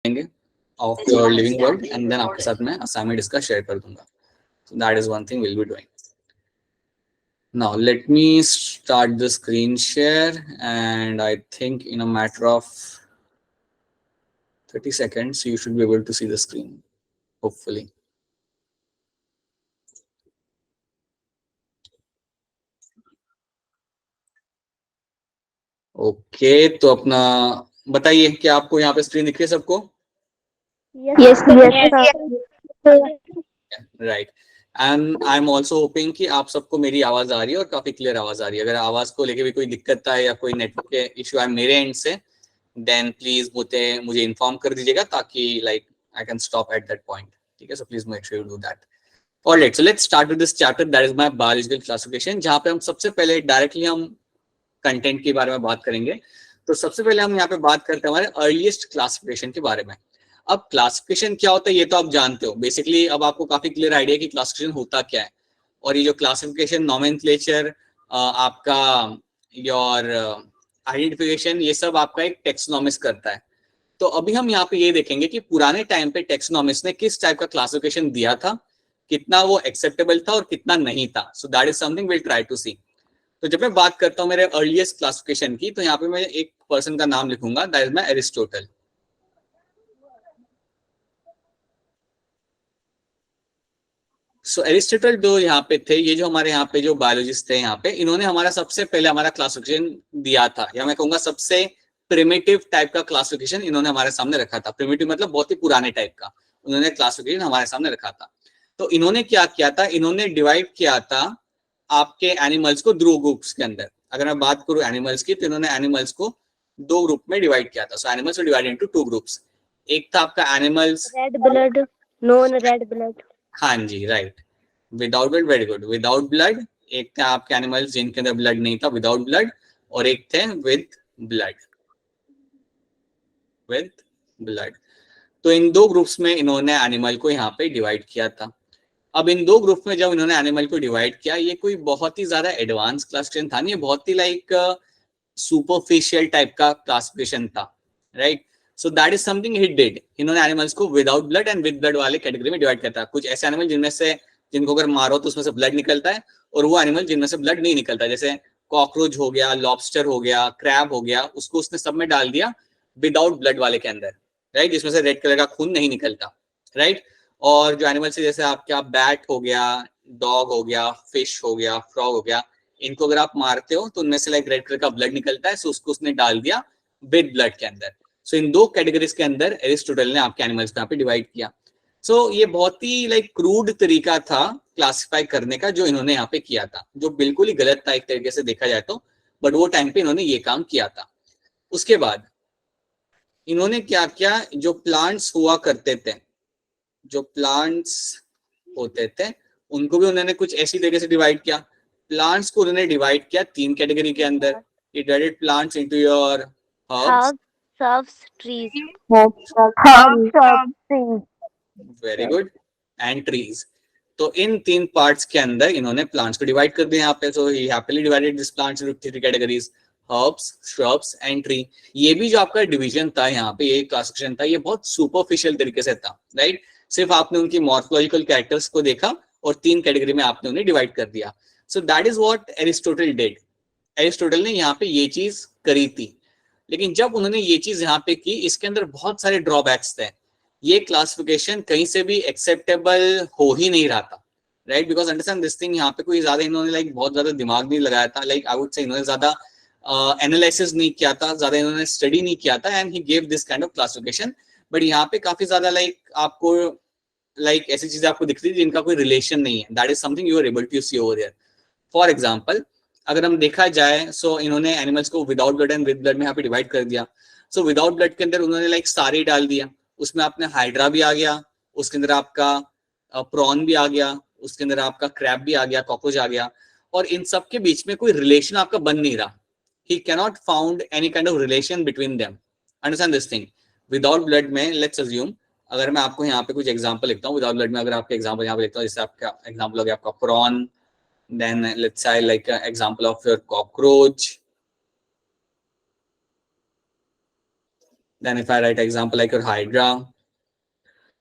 देंगे of your living world and then आपके साथ मैं असाइनमेंट इसका शेयर कर दूंगा. So that is one thing we'll be doing. Now let me start the screen share, and I think in a matter of 30 seconds you should be able to see the screen, hopefully. Okay, तो अपना बताइए कि आपको यहाँ पे screen दिख रही है सबको? Yes, right. And I am also hopping कि आप सबको मेरी आवाज आ रही है और काफी क्लियर आवाज आ रही है. अगर आवाज को लेके भी कोई दिक्कत है या कोई नेटवर्क के इश्यू है मेरे एंड से, देन प्लीज मुझे इन्फॉर्म कर दीजिएगा ताकि like I can stop at that point. ठीक है, सो please make sure you do that. Alright, so let's start with this chapter that is my biological classification, जहां पे हम सबसे पहले डायरेक्टली हम कंटेंट के बारे में बात करेंगे. तो सबसे पहले हम यहाँ पे बात करते हैं हमारे अर्लीस्ट क्लासिफिकेशन के बारे में. अब क्लासिफिकेशन क्या होता है ये तो आप जानते हो बेसिकली. अब आपको काफी क्लियर आइडिया कि क्लासिफिकेशन होता क्या है. और ये जो क्लासिफिकेशन, नोमेनक्लेचर, आपका योर आइडेंटिफिकेशन, ये सब आपका एक टेक्सोनॉमिस्ट करता है. तो अभी हम यहाँ पे ये देखेंगे कि पुराने टाइम पे टेक्सोनॉमिस्ट ने किस टाइप का क्लासिफिकेशन दिया था, कितना वो एक्सेप्टेबल था और कितना नहीं था. So that is something will try to see. तो जब मैं बात करता हूँ मेरे अर्लीस्ट क्लासिफिकेशन की, तो यहाँ पे मैं एक पर्सन का नाम लिखूंगा, that is my Aristotle. So Aristotle जो यहाँ पे थे, ये जो हमारे यहाँ पे जो बायोलॉजिस्ट थे यहाँ पे, इन्होंने हमारा सबसे पहले हमारा क्लासिफिकेशन दिया था, या मैं कहूंगा सबसे प्रिमिटिव टाइप का क्लासिफिकेशन इन्होंने हमारे सामने रखा था. प्रिमिटिव मतलब बहुत ही पुराने टाइप का उन्होंने क्लासिफिकेशन हमारे सामने रखा था. तो इन्होंने क्या किया था, इन्होंने डिवाइड किया था आपके एनिमल्स को दो ग्रुप्स के अंदर. अगर मैं बात करूं एनिमल्स की, तो इन्होंने एनिमल्स को दो ग्रुप में डिवाइड किया था. सो एनिमल्स को डिवाइड इनटू टू ग्रुप्स. एक था आपका animals red blood, non red blood. हाँ जी, right. Without blood, very good. Without blood. एक थे आपके एनिमल्स जिनके अंदर ब्लड नहीं था, विदाउट ब्लड. और एक थे विद ब्लड, विद ब्लड. तो इन दो ग्रुप्स में इन्होंने एनिमल को यहाँ पे डिवाइड किया था. अब इन दो ग्रुप में जब इन्होंने एनिमल को डिवाइड किया, ये कोई बहुत ही ज्यादा एडवांस क्लासिफिकेशन था नहीं, बहुत ही लाइक सुपरफिशियल टाइप का क्लासिफिकेशन था. Right. So that is something he did. इन्होंने एनिमल्स को without blood and with blood वाले कैटेगरी में डिवाइड किया था. कुछ ऐसे एनिमल जिनमें से जिनको अगर मारो तो उसमें से ब्लड निकलता है, और वो एनिमल जिनमें से ब्लड नहीं निकलता, जैसे कॉकरोच हो गया, लॉबस्टर हो गया, क्रैब हो गया, उसको उसने सब में डाल दिया विदाउट ब्लड वाले के अंदर. राइट, जिसमें से रेड कलर का खून नहीं निकलता. राइट. और जो एनिमल्स है जैसे आपका बैट हो गया, डॉग हो गया, फिश हो गया, फ्रॉग हो गया, इनको अगर आप मारते हो तो उनमें से लाइक रेड कलर का ब्लड निकलता है. सो उसको उसने डाल दिया विद ब्लड के अंदर. सो इन दो कैटेगरीज के अंदर एरिस्टोटल ने आपके एनिमल्स को यहाँ पे डिवाइड किया. सो ये बहुत ही लाइक क्रूड तरीका था क्लासिफाई करने का जो इन्होंने यहाँ पे किया था, जो बिल्कुल ही गलत था एक तरीके से देखा जाए तो. बट वो टाइम पे इन्होंने ये काम किया था. उसके बाद इन्होंने क्या किया, जो प्लांट्स हुआ करते थे, जो प्लांट्स होते थे, उनको भी उन्होंने कुछ ऐसी तरीके से डिवाइड किया. प्लांट्स को उन्होंने डिवाइड किया तीन कैटेगरी के अंदर. It divided plants into your herbs. Herbs, trees. Very good. And trees. तो इन तीन पार्ट्स के अंदर इन्होंने प्लांट्स को डिवाइड कर दिया यहाँ पे. So he happily divided this plants into three categories, herbs, shrubs and tree. ये भी जो आपका डिवीजन था यहाँ पे, ये क्लासिफिकेशन था, ये बहुत सुपरफिशियल तरीके से था. राइट. सिर्फ आपने उनकी मॉर्फोलॉजिकल कैरेक्टर्स को देखा और तीन कैटेगरी में आपने उन्हें डिवाइड कर दिया. सो that is what Aristotle did. Aristotle ने यहाँ पे ये चीज करी थी. लेकिन जब उन्होंने ये चीज यहाँ पे की, इसके अंदर बहुत सारे ड्रॉबैक्स थे. ये क्लासिफिकेशन कहीं से भी एक्सेप्टेबल हो ही नहीं रहा था. Right. Because understand this thing, यहाँ पे कोई ज्यादा इन्होंने लाइक बहुत ज्यादा दिमाग नहीं लगाया था. लाइक आई वुड से इन्होंने ज्यादा एनालिसिस नहीं किया था, ज्यादा इन्होंने स्टडी नहीं किया था, and he gave this kind of classification. But यहाँ पे काफी ज्यादा लाइक आपको लाइक ऐसी चीजें आपको दिखती थी जिनका कोई रिलेशन नहीं है. That is something you are able to see over here. For example, अगर हम देखा जाए, सो इन्होंने एनिमल्स को without blood and with blood में यहाँ पे डिवाइड कर दिया. सो विदाउट ब्लड के अंदर उन्होंने लाइक सारे डाल दिया. उसमें आपने हाइड्रा भी आ गया, उसके अंदर आपका प्रॉन भी आ गया, उसके अंदर आपका क्रैब भी आ गया, कॉकरोच आ गया. और इन सब के बीच में कोई रिलेशन आपका बन नहीं रहा. ही cannot found any kind of relation between them. Understand this thing. Without blood में लेट्स अज्यूम, अगर मैं आपको यहाँ पे कुछ एग्जांपल लिखता हूँ विदाउट ब्लड में, अगर आपके एग्जांपल यहाँ पे लिखता हूँ, जैसे आपका एग्जांपल हो गया आपका prawn, then let's say like an example of your cockroach, then if I write example like your hydra,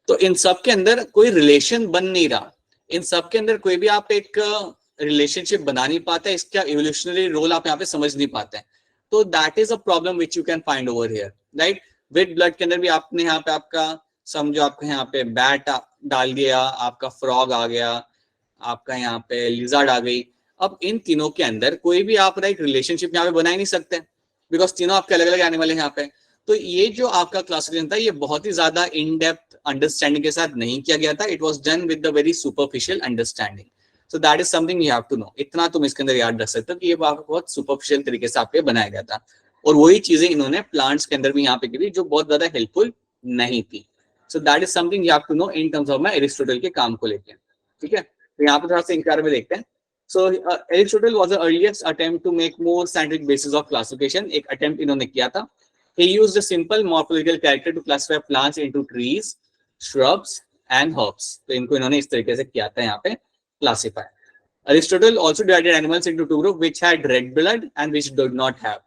तो इन सब के अंदर कोई रिलेशन बन नहीं रहा, इन सब के अंदर कोई भी आप एक रिलेशनशिप बना नहीं पाता, इसका इवोल्यूशनरी रोल आप यहाँ पे समझ नहीं पाते हैं। तो that is a problem which you can find over here, right. With blood के अंदर भी आपने यहाँ पे आपका समझो आपके यहाँ पे बैट डाल दिया, आपका फ्रॉग आ गया, आपका यहाँ पे लिजर्ड आ गई। अब इन तीनों के अंदर कोई भी आप एक रिलेशनशिप यहाँ पे बना ही नहीं सकते, बिकॉज तीनों आपके अलग अलग एनिमल है यहाँ पे। तो ये जो आपका क्लासिफिकेशन था ये बहुत ही ज्यादा इन डेप्थ अंडरस्टैंडिंग के साथ नहीं किया गया था, it was done with the very superficial understanding. So that is something you have to know, इतना तुम इसके अंदर याद रख सकते हो कि ये बहुत सुपरफिशियल तरीके से आपके बनाया गया था, और वही चीजें इन्होंने प्लांट्स के अंदर भी यहाँ पे की थी जो बहुत ज्यादा हेल्पफुल नहीं थी। So that is something you have to know in terms of my Aristotle के काम को लेकर, ठीक है। तो यहाँ पे थोड़ा सा इनके बारे में देखते हैं। So Aristotle was the earliest attempt to make more scientific basis of classification. एक attempt इन्होंने किया था। He used a simple morphological character to classify plants into trees, shrubs and herbs. तो इनको इन्होंने इस तरीके से किया था यहाँ पे classify. Aristotle also divided animals into two groups which had red blood and which did not have.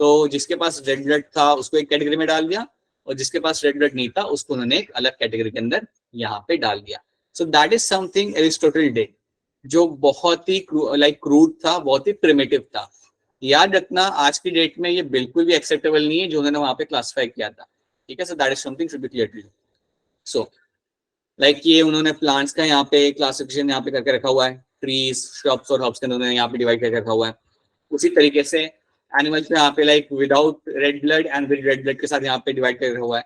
तो जिसके पास red blood था उसको एक कैटेगरी में डाल दिया, और जिसके पास red blood नहीं था उसको उन्होंने एक अलग कैटेगरी के अंदर यहाँ पे डाल दिया। So that is something Aristotle did, जो बहुत ही क्रूड था, बहुत ही प्रिमिटिव था। याद रखना आज की डेट में ये बिल्कुल भी एक्सेप्टेबल नहीं है जो उन्होंने वहां पे क्लासिफाई किया था, ठीक है। So that is something should be clear to you. So like ये उन्होंने प्लांट्स का यहाँ पे क्लासिफिकेशन यहाँ पे करके रखा हुआ है, ट्रीज, श्रब्स और हर्ब्स के उन्होंने यहाँ पे डिवाइड करके रखा हुआ है। उसी तरीके से एनिमल्स में यहाँ पे like without red blood and with red blood के साथ यहाँ पे डिवाइड करके रखा हुआ है।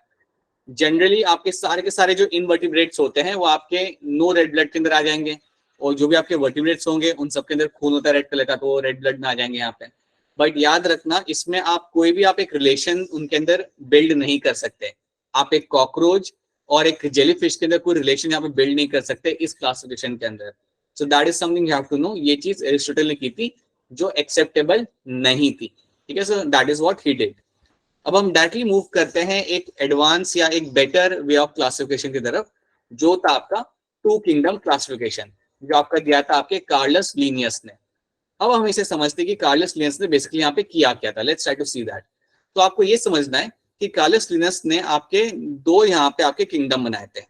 जनरली आपके सारे जो इनवर्टिब्रेट्स होते हैं वो आपके नो रेड ब्लड के अंदर आ जाएंगे, और जो भी आपके वर्टिब्रेट्स होंगे उन सबके अंदर खून होता है रेड कलर का, तो वो रेड ब्लड में आ जाएंगे यहाँ पे। बट याद रखना इसमें आप कोई भी आप एक रिलेशन उनके अंदर बिल्ड नहीं कर सकते। आप एक कॉकरोच और एक जेलीफिश के अंदर कोई रिलेशन यहाँ पे बिल्ड नहीं कर सकते इस क्लासिफिकेशन के अंदर। So that is something you have to know. ये चीज एरिस्टोटल ने की थी जो एक्सेप्टेबल नहीं थी, ठीक है। So that is what he did. अब हम डायरेक्टली मूव करते हैं एक एडवांस या एक बेटर वे ऑफ क्लासिफिकेशन की तरफ, जो था आपका टू किंगडम क्लासिफिकेशन, जो आपका दिया था आपके कार्लस लीनियस ने। अब हम इसे समझते हैं कि कार्लस लीनियस ने बेसिकली यहाँ पे किया क्या था। Let's try to see that. तो आपको ये समझना है कि कार्लस लीनियस ने आपके दो यहाँ पे आपके किंगडम बनाए थे।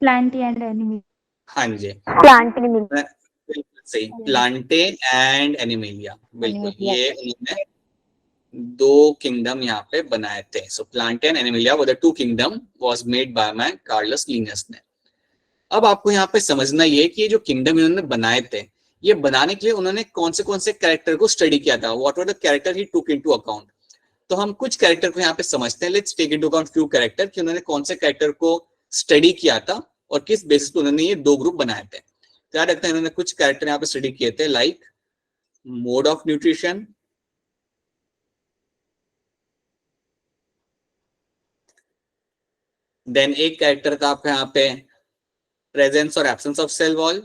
Plantae and animal. हाँ जी, प्लांट एनिमल, सही, प्लांटे एंड एनिमेलिया, बिल्कुल। ये उन्होंने दो किंगडम यहाँ पे बनाए थे। So Plantae and Animalia were the two kingdom was made by my Carolus Linnaeus ने। अब आपको यहाँ पे समझना ये कि ये जो किंगडम इन्होंने बनाए थे, ये बनाने के लिए उन्होंने कौन से कैरेक्टर को स्टडी किया था, what were the character he took into account. तो हम कुछ कैरेक्टर को यहाँ पे समझते हैं। Let's take into account few character कि उन्होंने कौन से कैरेक्टर को स्टडी किया था और किस बेसिस पे उन्होंने ये दो ग्रुप बनाए थे। तो याद रखते हैं इन्होंने कुछ कैरेक्टर यहाँ पे स्टडी किए थे, like mode of nutrition, then एक कैरेक्टर था आपका यहाँ पे प्रेजेंस और absence of cell wall,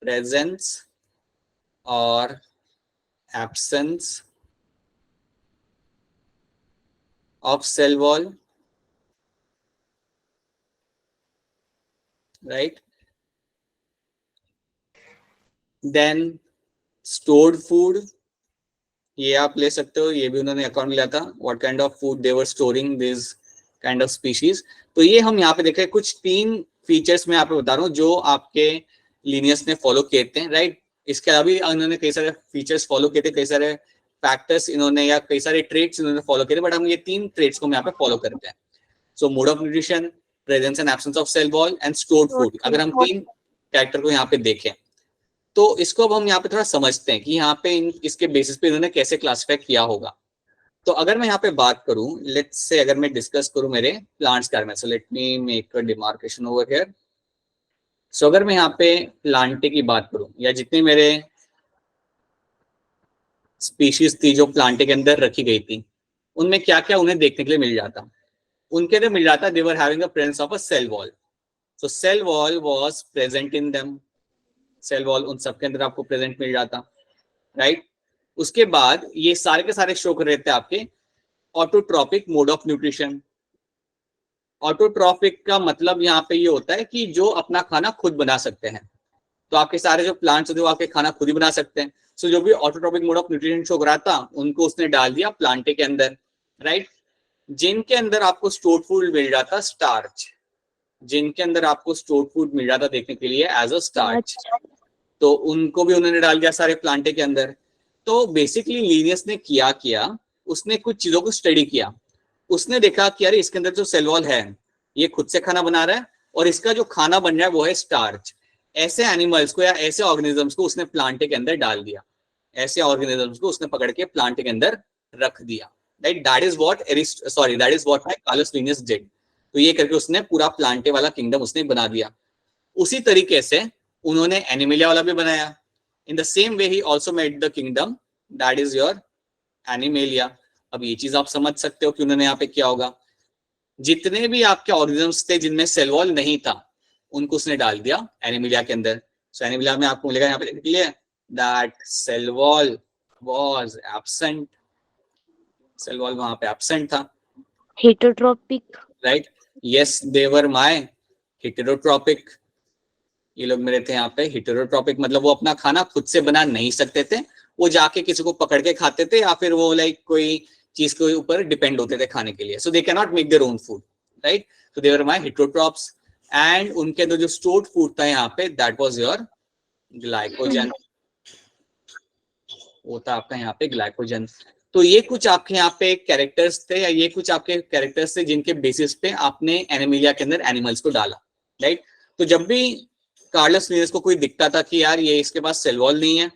presence और absence of cell wall, right. Then stored food, ये आप ले सकते हो, ये भी उन्होंने अकाउंट लिया था, what kind of food they were storing this kind of species. तो ये हम यहाँ पे देख रहे हैं कुछ तीन फीचर्स में यहाँ पे बता रहा हूँ जो आपके लीनियस ने फॉलो किए थे, राइट। इसके अलावा भी इन्होंने कई सारे फीचर्स फॉलो किए थे, कई सारे फैक्टर्स इन्होंने या कई सारे ट्रेट्स इन्होंने फॉलो किए थे, बट हम ये तीन ट्रेट्स को यहाँ पे फॉलो करते हैं। So mode of nutrition, presence and absence of cell wall and stored food. अगर हम तीन कैरेक्टर को यहाँ पे देखें तो इसको अब हम यहाँ पे थोड़ा समझते हैं कि यहाँ पे इसके बेसिस पे इन्होंने कैसे क्लासिफाई किया होगा। तो अगर मैं यहाँ पे बात करूं, लेट्स से अगर मैं डिस्कस करूं मेरे प्लांट्स के बारे में, so let me make a demarcation over here. So अगर मैं यहाँ पे प्लांटे की बात करूं या जितने मेरे स्पीशीज थी जो प्लांटे के अंदर रखी गई थी, उनमें क्या क्या उन्हें देखने के लिए मिल जाता, उनके अंदर मिल जाता, they were having a presence of a cell wall. So cell wall was present in them, cell wall उन सबके अंदर आपको प्रेजेंट मिल जाता, राइट। उसके बाद ये सारे के सारे शो कर रहे थे आपके autotrophic mode of nutrition. Autotrophic का मतलब यहाँ पे ये होता है कि जो अपना खाना खुद बना सकते हैं। तो आपके सारे जो प्लांट्स होते हैं वो आपके खाना खुद ही बना सकते हैं। सो जो भी autotrophic mode of nutrition show करा था उनको उसने डाल दिया प्लांटे के अंदर, राइट। जिनके अंदर आपको स्टोर्ड फूड मिल रहा था स्टार्च, जिनके अंदर आपको स्टोर्ड फूड मिल रहा था देखने के लिए एज अ स्टार्च, तो उनको भी उन्होंने डाल दिया सारे प्लांटे के अंदर। तो बेसिकली लीनियस ने किया उसने कुछ चीजों को स्टडी किया। उसने देखा कि यार इसके अंदर जो सेल वॉल है ये खुद से खाना बना रहा है और इसका जो खाना बन रहा है वो है स्टार्च। ऐसे एनिमल्स को या ऐसे ऑर्गेनिजम्स को उसने प्लांटे के अंदर डाल दिया, ऐसे ऑर्गेनिजम्स को उसने पकड़ के प्लांटे के अंदर रख दिया, right. That is what Carolus Linnaeus did. तो ये करके उसने पूरा प्लांटे वाला किंगडम उसने बना दिया। उसी तरीके से उन्होंने एनिमिलिया वाला भी बनाया। इन the same way he also made the kingdom that is your animalia. अब ये चीज आप समझ सकते हो कि उन्होंने यहाँ पे क्या होगा, जितने भी आपके ऑर्गेनिजम्स थे जिनमें सेल वॉल नहीं था उनको उसने डाल दिया एनिमिलिया के अंदर। सो एनिमिलिया में आपको मिलेगा यहाँ पे clear that cell wall was absent, cell wall वहां पे एब्सेंट था। Heterotrophic, right, yes they were my heterotrophic. ये लोग मेरे थे यहाँ पे हेटेरोट्रोपिक, मतलब वो अपना खाना खुद से बना नहीं सकते थे, वो जाके किसी को पकड़ के खाते थे या फिर वो लाइक कोई चीज के ऊपर डिपेंड होते थे खाने के लिए। So they can not make their own food, right. So they were my heterotrophs and उनके अंदर जो स्टोर्ड फूड था यहाँ पे दैट वाज योर ग्लाइकोजन, वो था आपका यहाँ पे ग्लाइकोजन। तो ये कुछ आपके यहाँ पे कैरेक्टर्स थे या ये कुछ आपके कैरेक्टर्स थे जिनके बेसिस पे आपने एनिमिलिया के अंदर एनिमल्स को डाला, राइट। तो जब भी कार्लस लिनियस को कोई दिखता था कि यार ये इसके पास सेल वॉल नहीं है,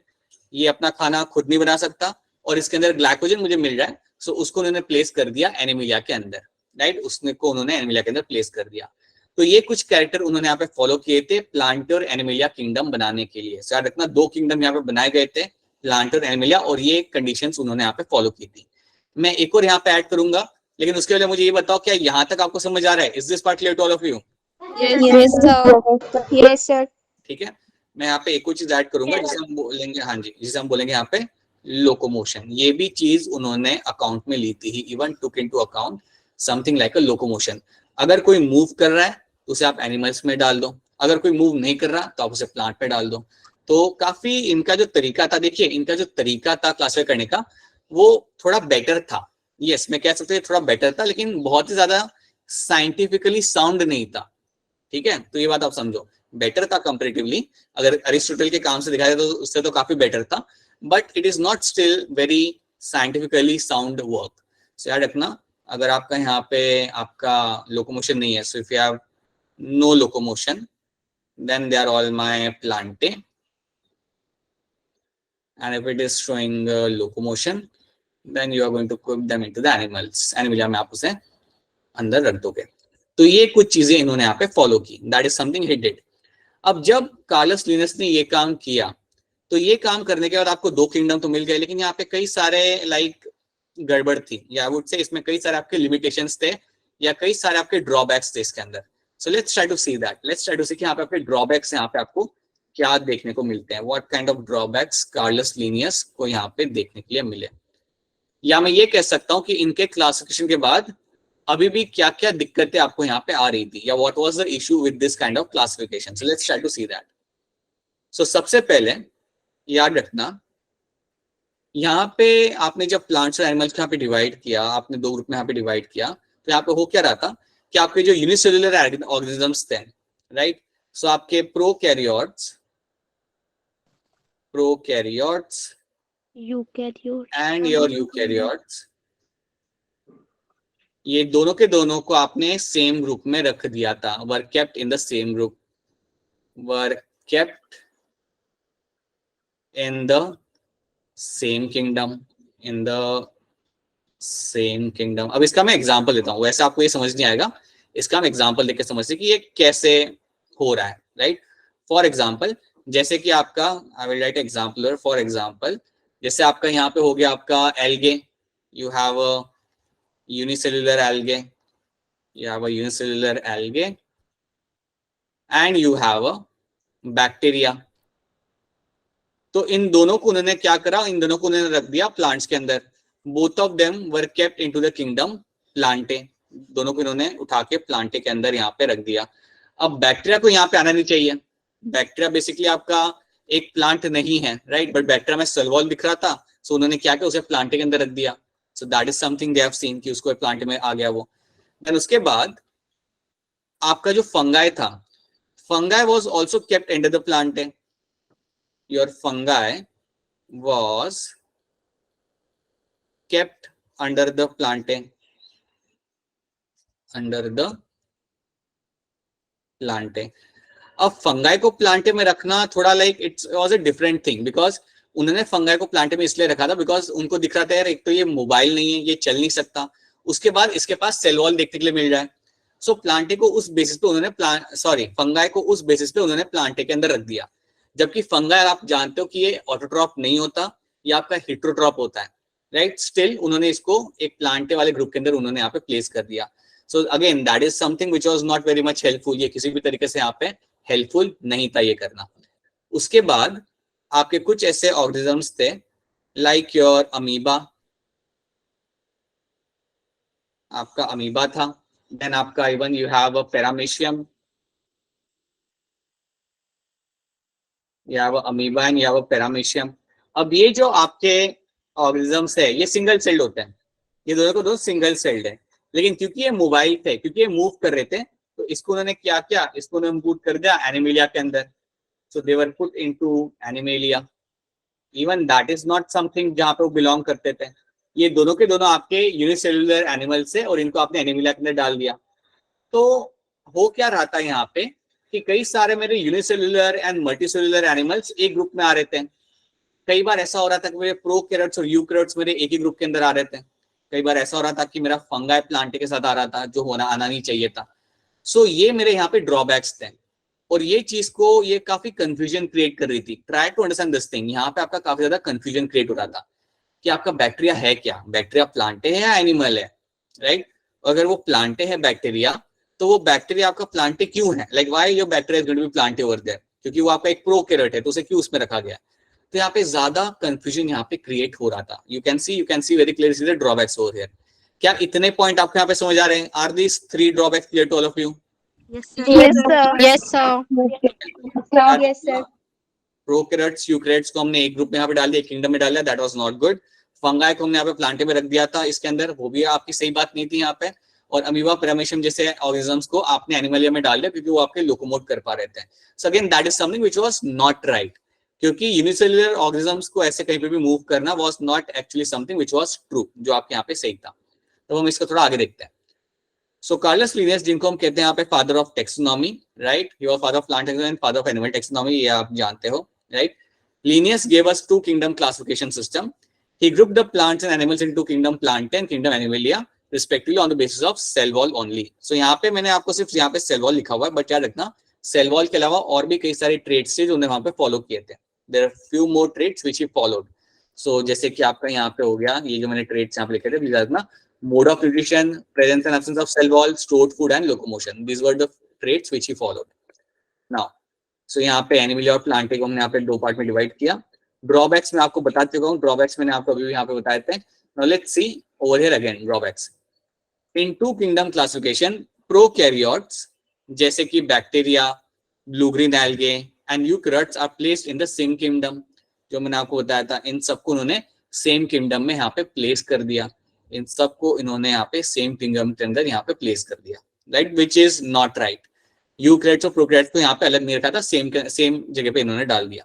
ये अपना खाना खुद नहीं बना सकता और इसके अंदर ग्लाइकोजन मुझे मिल रहा है, सो उसको उन्होंने प्लेस कर दिया एनिमिलिया के अंदर, राइट। उसने को उन्होंने एनिमिलिया के अंदर प्लेस कर दिया। तो ये कुछ कैरेक्टर उन्होंने यहाँ पे फॉलो किए थे प्लांट और एनिमिलिया किंगडम बनाने के लिए। याद रखना 2 किंगडम यहाँ पे बनाए गए थे, प्लांट और एनिमिलिया, और ये कंडीशंस उन्होंने यहाँ पे फॉलो की थी। मैं एक और यहाँ पे ऐड करूंगा, लेकिन उसके पहले मुझे ये बताओ क्या यहाँ तक आपको समझ आ रहा है? Is this part clear to all of you? Yes sir. ठीक है, मैं यहाँ पे एक और चीज ऐड करूंगा जिसे हम बोलेंगे, हाँ जी, जिसे हम बोलेंगे यहाँ पे लोकोमोशन। ये भी चीज उन्होंने अकाउंट में ली थी, इवन टुक इनटू अकाउंट समथिंग लाइक अ लोकोमोशन। अगर कोई मूव कर रहा है तो उसे आप एनिमल्स में डाल दो, अगर कोई मूव नहीं कर रहा तो आप उसे प्लांट पे डाल दो। तो काफी इनका जो तरीका था, देखिए इनका जो तरीका था क्लासिफाई करने का वो थोड़ा बेटर था। यस, मैं कह सकता हूँ थोड़ा बेटर था, लेकिन बहुत ही ज्यादा साइंटिफिकली साउंड नहीं था। ठीक है, तो ये बात आप समझो, बेटर था कंपेरेटिवली। अगर अरिस्टोटल के काम से दिखाया तो उससे तो काफी बेटर था, but it is not still very scientifically sound work. So याद रखना, अगर आपका यहाँ पे आपका लोकोमोशन नहीं है, so if you have no locomotion then they are all my plantae, and if it is showing locomotion then you are going to cook them into the animals, Animalia में आप उसे अंदर रख दोगे। तो ये कुछ चीजें इन्होंने यहाँ पे फॉलो की, that is something he did. अब जब कार्लस लिनस ने ये काम किया तो ये काम करने के बाद आपको 2 किंगडम तो मिल गए, लेकिन यहाँ पे कई सारे लाइक गड़बड़ थी, या आई वुड से इसमें कई सारे आपके लिमिटेशंस थे या कई सारे आपके ड्रॉबैक्स थे इसके अंदर। So let's try to see that, let's try to see कि यहाँ पे आपके ड्रॉबैक्स यहाँ पे आपको क्या देखने को मिलते हैं, what kind of drawbacks Carolus Linnaeus को यहाँ पे देखने के लिए मिले। या मैं ये कह सकता हूँ कि इनके क्लासिफिकेशन के बाद अभी भी क्या क्या दिक्कतें आपको यहाँ पे आ रही थी, या what was the issue with this kind of classification. So let's try to see that. So सबसे पहले याद रखना, यहाँ पे आपने जब प्लांट्स और एनिमल्स को यहाँ पे डिवाइड किया, आपने 2 ग्रुप में यहाँ पे डिवाइड किया, तो यहाँ पे हो क्या रहा था कि आपके जो यूनिसेल्युलर ऑर्गेनिजम्स थे, राइट, सो आपके प्रोकैरियोट्स एंड योर यूकैरियोट्स, ये दोनों के दोनों को आपने सेम ग्रुप में रख दिया था, वर kept in the same group, were kept in the same kingdom, in the same kingdom. अब इसका मैं एग्जांपल देता हूँ, वैसे आपको ये समझ नहीं आएगा, इसका हम एग्जांपल देके समझते कि ये कैसे हो रहा है, राइट। फॉर एग्जांपल, जैसे कि आपका, आई will right example, for example जैसे आपका यहाँ पे हो गया आपका algae, you have a unicellular algae, and you have a bacteria. तो इन दोनों को उन्होंने क्या करा, इन दोनों को उन्होंने रख दिया प्लांट्स के अंदर। Both of them were kept into the kingdom Plantae, दोनों को इन्होंने उठा के प्लांटे के अंदर यहाँ पे रख दिया। अब बैक्टीरिया को यहाँ पे आना नहीं चाहिए, बैक्टीरिया बेसिकली आपका एक प्लांट नहीं है, राइट, बट बैक्टीरिया में सेल वॉल दिख रहा था, सो उन्होंने क्या किया, उसे प्लांट के अंदर रख दिया. सो that is something they have seen कि उसको प्लांट में आ गया वो. देन उसके बाद आपका जो फंगाई था, fungi was also kept under the plant. Your fungi was kept under the plant, under the plant. अब फंगाई को प्लांट में रखना थोड़ा like it's was a different thing, because उन्होंने फंगाई को प्लांट में इसलिए रखा था बिकॉज उनको दिख रहा था यार एक तो ये मोबाइल नहीं है, ये चल नहीं सकता, उसके बाद इसके पास सेल वॉल देखने के लिए मिल जाए. सो प्लांटे को उस बेसिस पे उन्होंने फंगाई को उस बेसिस पे उन्होंने प्लांटे के अंदर रख दिया. जबकि फंगाई आप जानते हो कि ये ऑटोट्रॉप नहीं होता, ये आपका हेटेरोट्रॉप होता है, राइट. स्टिल उन्होंने इसको एक प्लांटे वाले ग्रुप के अंदर उन्होंने यहाँ पे प्लेस कर दिया. So again that is something which was not very much helpful. ये किसी भी तरीके से यहाँ पे हेल्पफुल नहीं था ये करना. उसके बाद आपके कुछ ऐसे ऑर्गेनिजम्स थे लाइक योर अमीबा, आपका अमीबा था. देन आपका even you have a paramecium, you have a amoeba and you have a paramecium. अब ये जो आपके ऑर्गेनिजम्स है ये सिंगल सेल्ड होते हैं, ये दोनों को दो सिंगल सेल्ड है, लेकिन क्योंकि ये मोबाइल थे, क्योंकि ये मूव कर रहे थे, तो इसको उन्होंने क्या किया, इसको उन्होंने पुट कर दिया एनिमेलिया के अंदर. So they were put into Animalia. Even that is not something जहां पे वो बिलोंग करते थे. ये दोनों के दोनों आपके यूनिसेल्युलर एनिमल्स है और इनको आपने एनिमेलिया के अंदर डाल दिया. तो हो क्या रहा था यहाँ पे कि कई सारे मेरे यूनिसेल्युलर एंड मल्टीसेल्युलर एनिमल्स एक ग्रुप में आ रहे थे. कई बार ऐसा हो रहा था कि मेरे प्रोकैरियोट्स और यूकैरियोट्स मेरे एक ही ग्रुप के अंदर आ रहे थे. कई बार ऐसा हो रहा था कि मेरा फंगाई प्लांट के साथ आ रहा था जो होना आना नहीं चाहिए था. सो ये मेरे यहाँ पे ड्रॉबैक्स थे और ये चीज को ये काफी कंफ्यूजन क्रिएट कर रही थी. Try to understand this thing. यहाँ पे आपका काफी ज्यादा कंफ्यूजन क्रिएट हो रहा था कि आपका बैक्टीरिया है क्या, बैक्टीरिया प्लांटे है या एनिमल है, राइट. अगर वो प्लांटे है बैक्टीरिया, तो वो बैक्टीरिया आपका प्लांटे क्यों है, like why your bacteria is going to be Plantae over there, क्योंकि वो आपका एक प्रोकैरियोट है तो उसे क्यों उसमें रखा गया. तो यहाँ पे ज्यादा कंफ्यूजन यहाँ पे क्रिएट हो रहा था. You can see very clearly the drawbacks over here. क्या इतने पॉइंट आपको यहाँ पे समझ आ रहे हैं? Are these 3 drawbacks clear to all of you? Yes, sir. Yes, sir. Yes, sir. Yes, sir. Prokaryotes eukaryotes को हमने एक ग्रुप में यहाँ पे डाल दिया, एक किंगडम में डाल दिया, that was not good. Fungi को हमने यहाँ पे प्लांटे में रख दिया था इसके अंदर, वो भी आपकी सही बात नहीं थी यहाँ पे. और अमीबा पैरामीशियम जैसे ऑर्गेनिजम्स को आपने एनिमलिया में डाल दिया क्योंकि वो आपके लोकोमोट कर पा रहे थे. So again that is something which was not right, क्योंकि यूनिसेल्युलर ऑर्गेनिजम्स को ऐसे कहीं पे भी मूव करना was not actually something which was true, जो आपके यहाँ पे सही था. तो हम इसको थोड़ा आगे देखते हैं. सो कार्लस लिनियस, जिनको हम कहते हैं यहाँ पे father of taxonomy, right, he was father of plant taxonomy and father of animal taxonomy, ये आप जानते हो, right. Linnaeus gave us 2 kingdom classification system. He grouped the plants and animals into kingdom Plantae and kingdom Animalia respectively on the basis of cell wall only. So यहाँ पे मैंने आपको सिर्फ यहाँ पे cell wall लिखा हुआ है, बट याद रखना cell wall के अलावा और भी कई सारे traits थे जो उन्होंने वहाँ पे follow किए थे. There are few more traits which he followed. So जैसे कि आपका यहाँ पे हो गया, ये जो मैंने traits यहाँ पे लिखे थे, याद रखना, mode of nutrition, presence and absence of cell wall, stored food and locomotion. These were the traits which he followed. Now सो यहाँ पे एनिमलिया और प्लांटे को हमने यहाँ पे 2 पार्ट में डिवाइड किया. ड्रॉबैक्स में आपको बता चुका हूँ, ड्रॉबैक्स मैंने आपको अभी यहाँ पे बताए थे. Now let's see over here again drawbacks. In 2 kingdom classification, prokaryotes जैसे कि bacteria, blue green algae and eukaryotes are placed in the same kingdom. जो मैंने आपको बताया था, इन सबको उन्होंने सेम किंगडम में यहाँ पे प्लेस कर दिया. इन सबको इन्होंने यहाँ पे सेम किंगडम के अंदर यहाँ पे प्लेस कर दिया, right, which is not right. Eukaryotes और प्रोकैरियोट्स को यहाँ पे अलग नहीं रखा था, सेम जगह पे इन्होंने डाल दिया.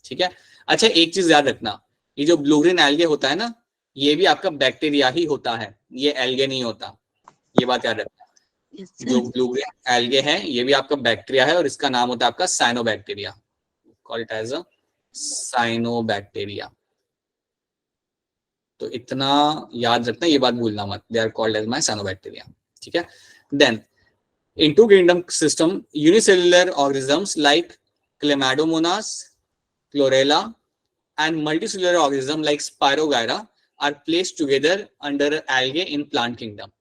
ठीक है. अच्छा, एक चीज याद रखना, ये जो ब्लू ग्रीन एल्गे होता है ना, ये भी आपका बैक्टीरिया ही होता है, ये एल्गे नहीं होता. ये बात याद रखना. Yes, जो sir. ब्लू ग्रीन एल्गे है ये भी आपका बैक्टीरिया है और इसका नाम होता है आपका cyanobacteria. Call it as a cyanobacteria. तो इतना याद रखना, ये बात भूलना मत. They are called as my cyanobacteria. ठीक है. Then in 2 kingdom system, unicellular organisms like Chlamydomonas, Chlorella and multicellular organisms like Spirogyra are placed together under algae in plant kingdom.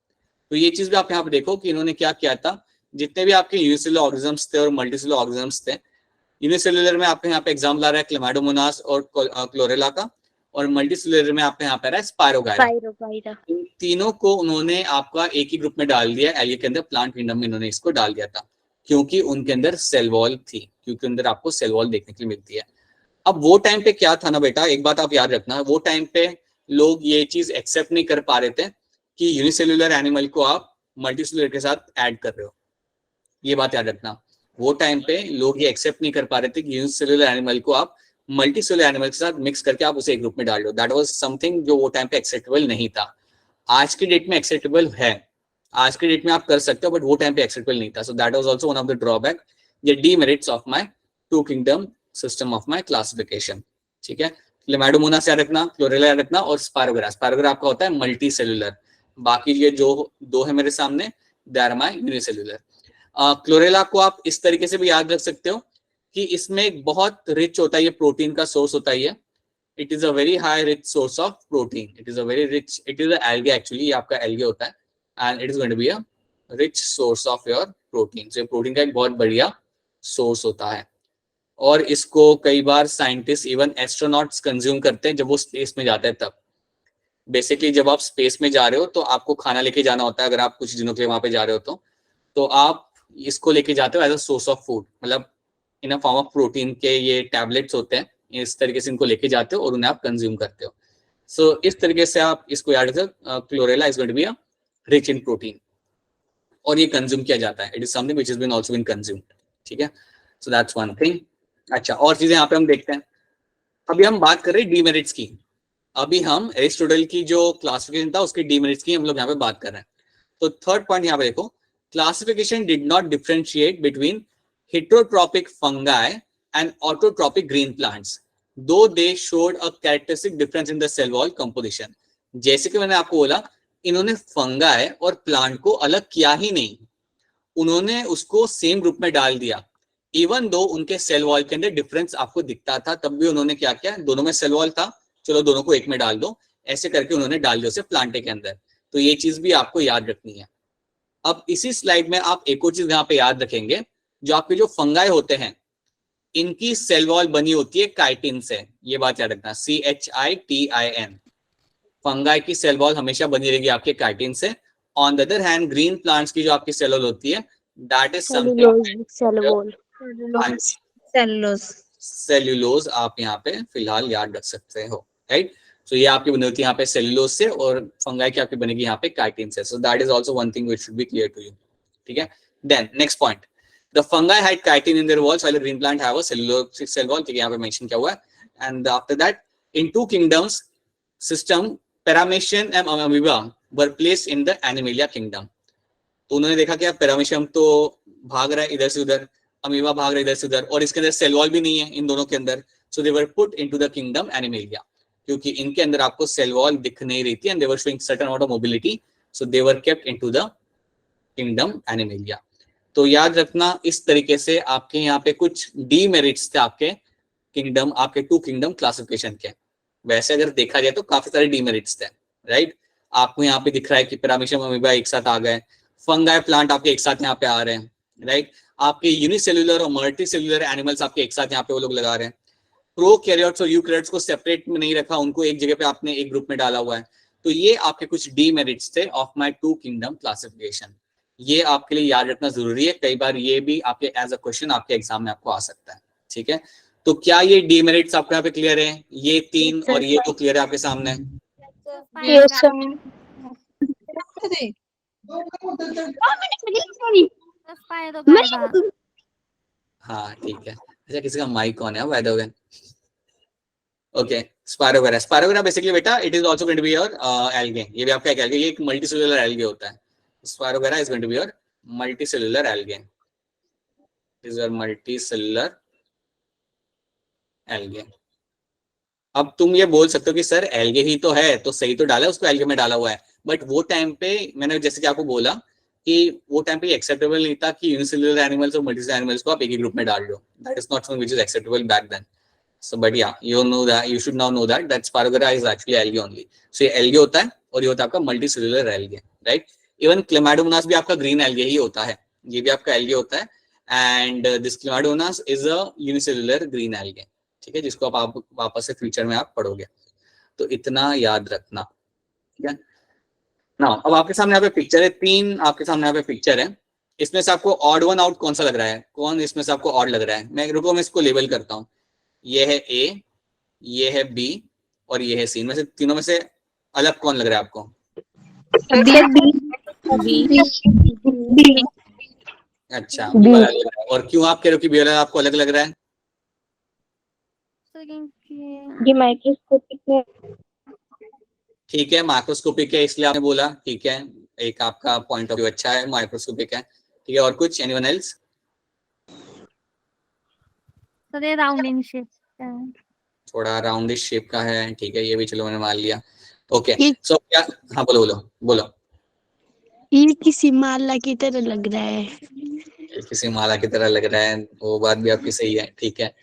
तो ये चीज भी आप यहाँ पे देखो कि इन्होंने क्या किया था. जितने भी आपके यूनिसेलुलर ऑर्गेनिजम्स थे और मल्टीसेलुलर ऑर्गेनिजम्स थे, यूनिसेलुलर में आपके यहाँ पे एग्जाम्पल आ रहा है क्लेमाडोमोनास और क्लोरेला का, और मल्टीसेलुलर में आपके यहाँ पे आ रहा है स्पायरोगायरा. Pyrogyra. इन तीनों को उन्होंने आपका एक ही ग्रुप में डाल दिया एल्गे के अंदर, प्लांट किंगडम में इन्होंने इसको डाल दिया था, क्योंकि उनके अंदर सेल वॉल थी, क्योंकि अंदर आपको सेल वॉल देखने के लिए मिलती है. अब वो टाइम पे क्या था ना बेटा, एक बात आप याद रखना, वो टाइम पे लोग ये चीज एक्सेप्ट नहीं कर पा रहे थे कि यूनिसेल्युलर एनिमल को आप मल्टीसेल्युलर के साथ ऐड कर रहे हो। ये बात याद रखना, वो टाइम पे लोग ये एक्सेप्ट नहीं कर पा रहे थे कि यूनिसेल्युलर एनिमल को आप मल्टीसेल्युलर एनिमल के साथ मिक्स करके आप उसे एक ग्रुप में डाल दो। दैट वाज समथिंग जो वो टाइम पे एक्सेप्टेबल नहीं था। आज की डेट में एक्सेप्टेबल है, आज की डेट में आप कर सकते हो, बट वो टाइम पे एक्सेप्टेबल नहीं था। So that was also one of the drawback, ये demerits of my two kingdom system of my classification. ठीक है, क्लेमाइडोमोनास याद रखना, क्लोरेला याद रखना, और स्पायरोगेरा। स्पायरोगेरा आपका होता है मल्टी सेल्युलर। बाकी ये जो दो है मेरे सामने, they are my unicellular. Chlorella को आप इस तरीके से भी याद रख सकते हो कि इसमें एक बहुत रिच होता है, ये प्रोटीन का सोर्स होता है। It is a very high rich source of protein, it is a very rich, it is algae actually, ये आपका एल्गे होता है, and it is going to be a rich source of your protein. तो protein का एक बहुत बढ़िया source होता है, और इसको कई बार साइंटिस्ट इवन एस्ट्रोनॉट्स कंज्यूम करते हैं जब वो स्पेस में जाते हैं तब। बेसिकली जब आप स्पेस में जा रहे हो तो आपको खाना लेके जाना होता है, अगर आप कुछ दिनों के लिए वहां पे जा रहे हो तो आप इसको लेके जाते हो as a source of food, मतलब in a form of protein के ये टैबलेट्स होते हैं, इस तरीके से इनको लेके जाते हो और उन्हें आप कंज्यूम करते हो। सो इस तरीके से आप इसको याद रखो, Chlorella is going to be a rich in protein, और ये कंज्यूम किया जाता है। It is something which has been also been consumed. ठीक है, सो दैट्स वन थिंग। अच्छा, और चीजें यहाँ पे हम देखते हैं। अभी हम बात कर रहे हैं डीमेरिट्स की, अभी हम एरिस्टोटल की जो क्लासिफिकेशन था उसके डीमेरिट्स की हम लोग यहाँ पे बात कर रहे हैं। तो थर्ड पॉइंट यहाँ पे देखो, classification did not differentiate between heterotrophic fungi and autotrophic green plants, though they showed a characteristic difference in the cell wall composition. जैसे कि मैंने आपको बोला, इन्होंने फंगाई और प्लांट को अलग किया ही नहीं, उन्होंने उसको सेम ग्रुप में डाल दिया। इवन दो उनके सेल वॉल के अंदर डिफरेंस आपको दिखता था, तब भी उन्होंने क्या किया, दोनों में सेल वॉल था, चलो दोनों को एक में डाल दो, ऐसे करके उन्होंने डाल दिया उसे प्लांटे के अंदर। तो ये चीज भी आपको याद रखनी है। अब इसी स्लाइड में आप एक और चीज यहाँ पे याद रखेंगे, जो आपके जो फंगाई होते हैं इनकी सेल वॉल बनी होती है काइटिन से, ये बात याद रखना, CHITIN। फंगाई की सेल वॉल हमेशा बनी रहेगी आपके काइटिन से। On the other hand green plants की जो आपकी सेल वॉल होती है, that is something cell wall. Cellulose, आप यहाँ पे फिलहाल याद रख सकते हो, राइट। सो ये आपकी बनी होती है यहाँ पे सेल्यूलोज से, और फंगाई की आपकी बनेगी यहाँ पे काइटिन से। So that is also one thing which should be clear to you. ठीक है, then next point, the fungi had chitin in their walls while the green plant have a cellulosic cell wall. ठीक है, यहाँ पे mention किया हुआ है। And after that in two kingdoms system, paramecium and amoeba were placed in the Animalia kingdom. तो उन्होंने देखा कि पैरामीशियम तो भाग रहा है इधर से उधर, अमीबा भाग रहा है इधर से उधर, और इसके अंदर सेल वॉल भी नहीं है इन दोनों के अंदर। So they were put into the kingdom Animalia, क्योंकि इनके अंदर आपको सेल वॉल दिख नहीं रही थी, and they were showing certain amount of mobility, so they were kept into the kingdom animalia. तो याद रखना, इस तरीके से आपके यहाँ पे कुछ डीमेरिट्स थे आपके किंगडम, आपके टू किंगडम क्लासिफिकेशन के। वैसे अगर देखा जाए तो काफी सारे डीमेरिट्स थे, राइट। आपको यहाँ पे दिख रहा है कि पैरामीशियम अमीबा एक साथ आ गए, फंगाई प्लांट आपके एक साथ यहाँ पे आ रहे हैं, राइट। आपके यूनिसेल्युलर और मल्टी सेल्युलर एनिमल्स आपके एक साथ यहाँ पे वो लोग लगा रहे हैं। प्रोकैरियोट्स और यूकैरियोट्स को सेपरेट में नहीं रखा, उनको एक जगह पे आपने एक ग्रुप में डाला हुआ है। तो ये आपके कुछ डीमेरिट्स थे of my two kingdom classification. ये आपके लिए याद रखना जरूरी है, कई बार ये भी आपके एज अ क्वेश्चन आपके एग्जाम में आपको आ सकता है। ठीक है, तो क्या ये डीमेरिट्स आपको यहाँ पे क्लियर है? ये तीन और ये दो क्लियर है आपके सामने? Yes, sir. हाँ ठीक है। अच्छा, किसी का माइक ऑन है by the way? Okay, Spirogyra. Spirogyra basically बेटा it is also going to be your algae. ये भी आपका एक एल्गे, ये एक मल्टीसेल्युलर एल्गे होता है। Spirogyra is going to be your multicellular algae, is your multicellular algae. अब तुम ये बोल सकते हो कि सर एल्गे ही तो है, तो सही तो डाला, उसको एल्गे में डाला हुआ है। बट वो टाइम पे मैंने जैसे कि आपको बोला कि वो टाइम पे एक्सेप्टेबल नहीं था कि यूनिसेल्युलर एनिमल्स और मल्टीसेल्युलर एनिमल्स को आप एक ही ग्रुप में डाल दो। That is not something which is acceptable back then. So, but yeah, you should now know that Spargora is actually algae only. So ये algae होता है, और ये होता है आपका multicellular algae, right? Even Chlamydomonas भी आपका green algae ही होता है, ये भी आपका algae होता है, and this Chlamydomonas is a unicellular green algae, ठीक है, जिसको आप वापस से फ्यूचर में आप पढ़ोगे, तो इतना याद रखना। ठीक है ना। अब आपके सामने यहाँ पे पिक्चर है, तीन आपके सामने यहाँ पे पिक्चर है, इसमें से आपको ऑड वन आउट कौन सा लग रहा है? कौन इसमें से आपको ऑड लग रहा है? मैं रुको, मैं इसको लेबल करता हूँ। ये है ए, ये है बी और ये है सी। इनमें से तीनों में से अलग कौन लग रहा है आपको? बी। अच्छा, बी वाला लग रहा है। और क्यों आप कह रहे हो कि बी वाला आपको अलग लग रहा है? ये माइक्रोस्कोपिक है। ठीक है, माइक्रोस्कोपिक है इसलिए आपने बोला, ठीक है, एक आपका पॉइंट ऑफ व्यू अच्छा है, माइक्रोस्कोपिक है। ठीक है, और कुछ? Anyone else? Round in shape थोड़ा राउंडिश शेप का है, ठीक है, ये भी चलो मैंने मान लिया। ओके, ये- सो क्या, हाँ बोलो बोलो बोलो। ये किसी माला की तरह लग रहा है। ये किसी माला की तरह लग रहा है, वो बात भी आपकी सही है, ठीक है।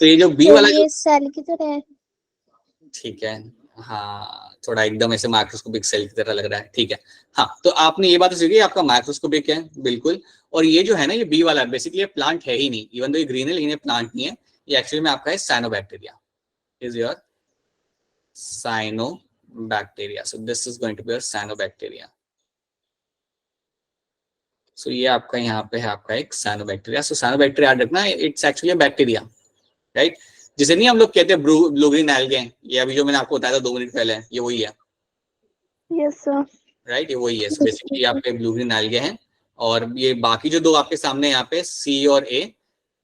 तो ये जो बी वाला, ये सेल की तरह है। ठीक है, हाँ, थोड़ा एकदम ऐसे माइक्रोस्कोपिक सेल की तरह लग रहा है, ठीक है। हाँ, तो आपने ये बात सीखी, आपका माइक्रोस्कोपिक है बिल्कुल। और ये जो है ना, ये बी वाला बेसिकली प्लांट है ही नहीं, इवन दो ये ग्रीन है लेकिन ये प्लांट नहीं है, ये एक्चुअली में आपका है cyanobacteria, is your cyanobacteria. So this is going to be your cyanobacteria. So ये आपका यहाँ पे है आपका एक साइनोबैक्टीरिया। सो साइनोबैक्टीरिया याद रखना, इट्स एक्चुअली बैक्टीरिया, राइट? जिसे नहीं हम लोग कहते हैं ब्लू ग्रीन एल्गे, ये अभी जो मैंने आपको बताया था 2 मिनट पहले, ये वही है, यस सर। राइट? ये वही है। सो बेसिकली आपके ब्लू ग्रीन एल्गे हैं। और ये बाकी जो दो आपके सामने यहाँ पे सी और A,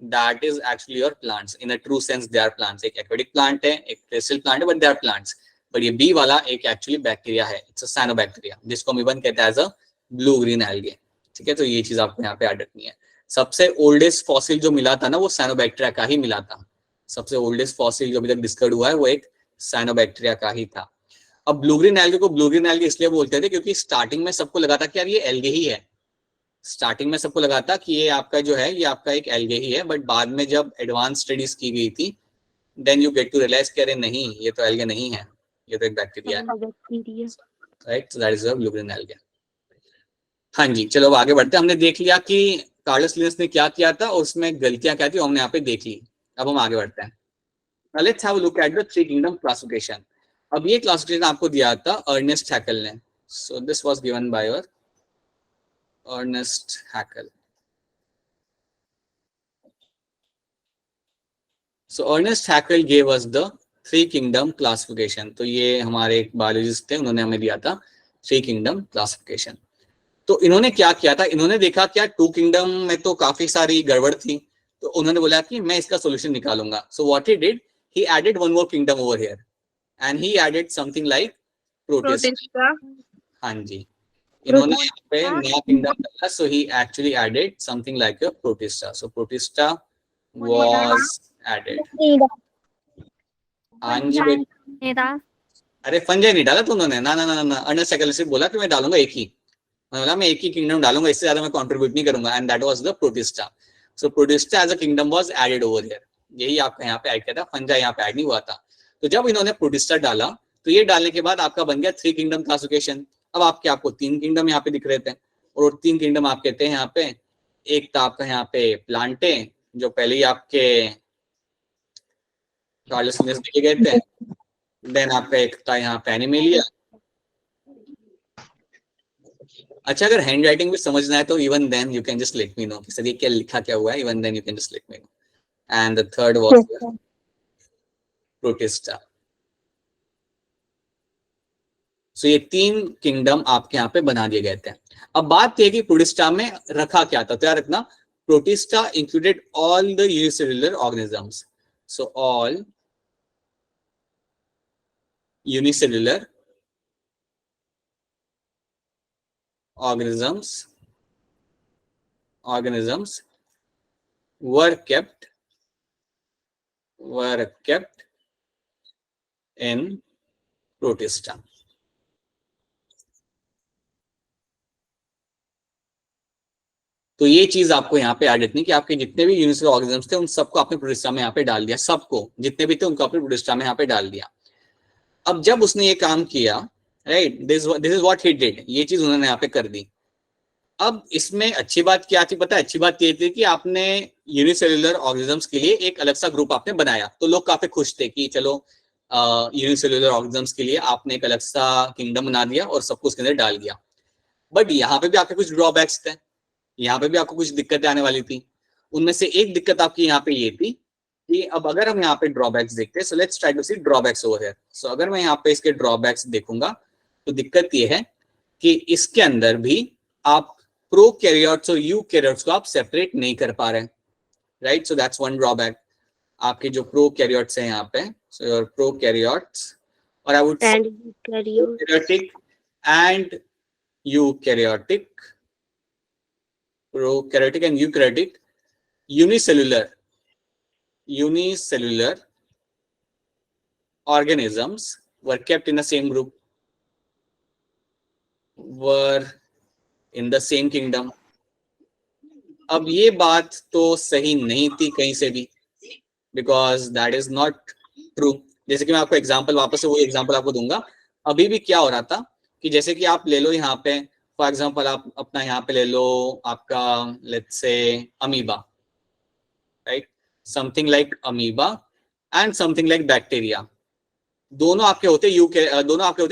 that is actually your plants in a true sense, they are plants. एक एक्वेटिक प्लांट है, एक टेरेस्ट्रियल प्लांट है, but they are plants. But ये बी वाला एक एक्चुअली बैक्टीरिया है, इट्स अ साइनोबैक्टीरिया, जिसको हम इवन कहते हैं as a blue green algae. ठीक है, तो ये चीज आपको यहाँ पे याद रखनी है। सबसे ओल्डेस्ट फॉसिल जो मिला था ना, वो साइनोबैक्टीरिया का ही मिला था। सबसे ओल्डेस्ट फॉसिल जो अभी तक डिस्कवर्ड हुआ है वो एक साइनोबैक्टीरिया का ही था। अब ब्लू ग्रीन एल्गे को ब्लू ग्रीन एल्गे इसलिए बोलते थे क्योंकि स्टार्टिंग में सबको लगा था कि यार ये एल्गे ही है। स्टार्टिंग में सबको लगा था कि ये आपका जो है ये आपका एक एल्गे ही है, बट बाद में जब एडवांस स्टडीज की गई थी, then you get to realise कि अरे नहीं, ये तो एल्गे नहीं है, ये तो एक बैक्टीरिया है, right? So that is blue green algae. हाँ जी, चलो अब आगे बढ़ते हैं। हमने देख लिया कि कार्लोस लिनस ने क्या किया था और उसमें गलतियां क्या थी, हमने यहाँ पे देख ली। अब हम आगे बढ़ते हैं। Let's have a look at the three kingdom classification. अब ये क्लासिफिकेशन आपको दिया था अर्नेस्ट हैकल ने। So this was given by your Ernst Haeckel. So Ernst Haeckel gave us the three kingdom classification. तो ये हमारे एक बायोलॉजिस्ट थे, उन्होंने हमें दिया था थ्री किंगडम क्लासिफिकेशन। तो इन्होंने क्या किया था, इन्होंने देखा क्या टू किंगडम में तो काफी सारी गड़बड़ थी, तो उन्होंने बोला कि मैं इसका सॉल्यूशन निकालूंगा। So what he did, he added one more kingdom over here and he added something like Protista. हाँ जी, इन्होंने यहाँ पे नया किंगडम डाला। So he actually added something like a Protista. So Protista was added. हाँ जी बेटा। अरे फंजाई नहीं डाला तो उन्होंने, ना ना ना ना, अर्नेस्ट हैकल से बोला कि मैं डालूंगा एक ही, बोला मैं एक ही किंगडम डालूंगा, इससे ज्यादा मैं कंट्रीब्यूट नहीं करूंगा, and that was the Protista. So Protista as a kingdom was added over here. यही आपका यहाँ पे ऐड किया था, फंजा यहाँ पे ऐड नहीं हुआ था। तो जब इन्होंने प्रोटिस्टा डाला, तो ये डालने के बाद आपका बन गया थ्री किंगडम क्लासिफिकेशन। अब आपको तीन किंगडम यहाँ पे दिख रहे थे, और तीन किंगडम आप कहते हैं यहाँ पे, एक था आपका यहाँ पे प्लांटे, जो पहले ही आपके कार्लोस लिनस देखे गए थे। देन आपका एक था यहाँ पे एनिमेलिया। अच्छा, अगर हैंड राइटिंग भी समझना है तो even then you can just let me know कि सर ये क्या लिखा क्या हुआ है, even then you can just let me know. And the third was Protista. So ये तीन किंगडम आपके यहाँ पे बना दिए गए थे। अब बात यह कि प्रोटिस्टा में रखा क्या था, तो याद रखना, protista included all the unicellular organisms. So all unicellular organisms were kept in protista. तो ये चीज आपको यहाँ पे याद रखनी कि आपके जितने भी यूनिसेल्युलर ऑर्गेनिजम्स थे उन सबको आपने प्रोटिस्टा में यहाँ पे डाल दिया, सबको जितने भी थे उनको आपने प्रोटिस्टा में यहाँ पे डाल दिया। अब जब उसने ये काम किया, right, this is what he did, ये चीज उन्होंने यहाँ पे कर दी। अब इसमें अच्छी बात क्या थी पता है, अच्छी बात ये थी कि आपने यूनिसेल्युलर ऑर्गेनिजम्स के लिए एक अलग सा ग्रुप आपने बनाया, तो लोग काफी खुश थे कि चलो यूनिसेल्युलर ऑर्गेनिजम्स के लिए आपने एक अलग सा किंगडम बना दिया और सबको उसके अंदर डाल दिया। बट यहाँ पे भी आपके कुछ ड्रॉबैक्स थे, यहाँ पे भी आपको कुछ दिक्कतें आने वाली थी। उनमें से एक दिक्कत आपकी यहाँ पे ये थी कि अब अगर हम यहाँ पे ड्रॉबैक्स देखते हैं, so let's try to see drawbacks over here. So अगर मैं यहाँ पे इसके ड्रॉबैक्स देखूंगा तो दिक्कत ये है कि इसके अंदर भी आप प्रोकैरियोट्स और यूकैरियोट्स को आप सेपरेट नहीं कर पा रहे, right? So that's one drawback. आपके जो प्रोकैरियोट्स हैं यहाँ पे, सो योर प्रोकैरियोट्स, और I would and eukaryote prokaryotic and eukaryotic, prokaryotic and eukaryotic unicellular organisms were kept in the same group, were in the same kingdom. अब ये बात तो सही नहीं थी कहीं से भी, because that is not true. जैसे कि मैं आपको एग्जांपल, वापस से वही एग्जांपल आपको दूंगा। अभी भी क्या हो रहा था कि जैसे कि आप ले लो यहाँ पे फॉर एग्जांपल, आप अपना यहाँ पे ले लो आपका let's say amoeba, right? Something like amoeba and something like bacteria, दोनों आपके होते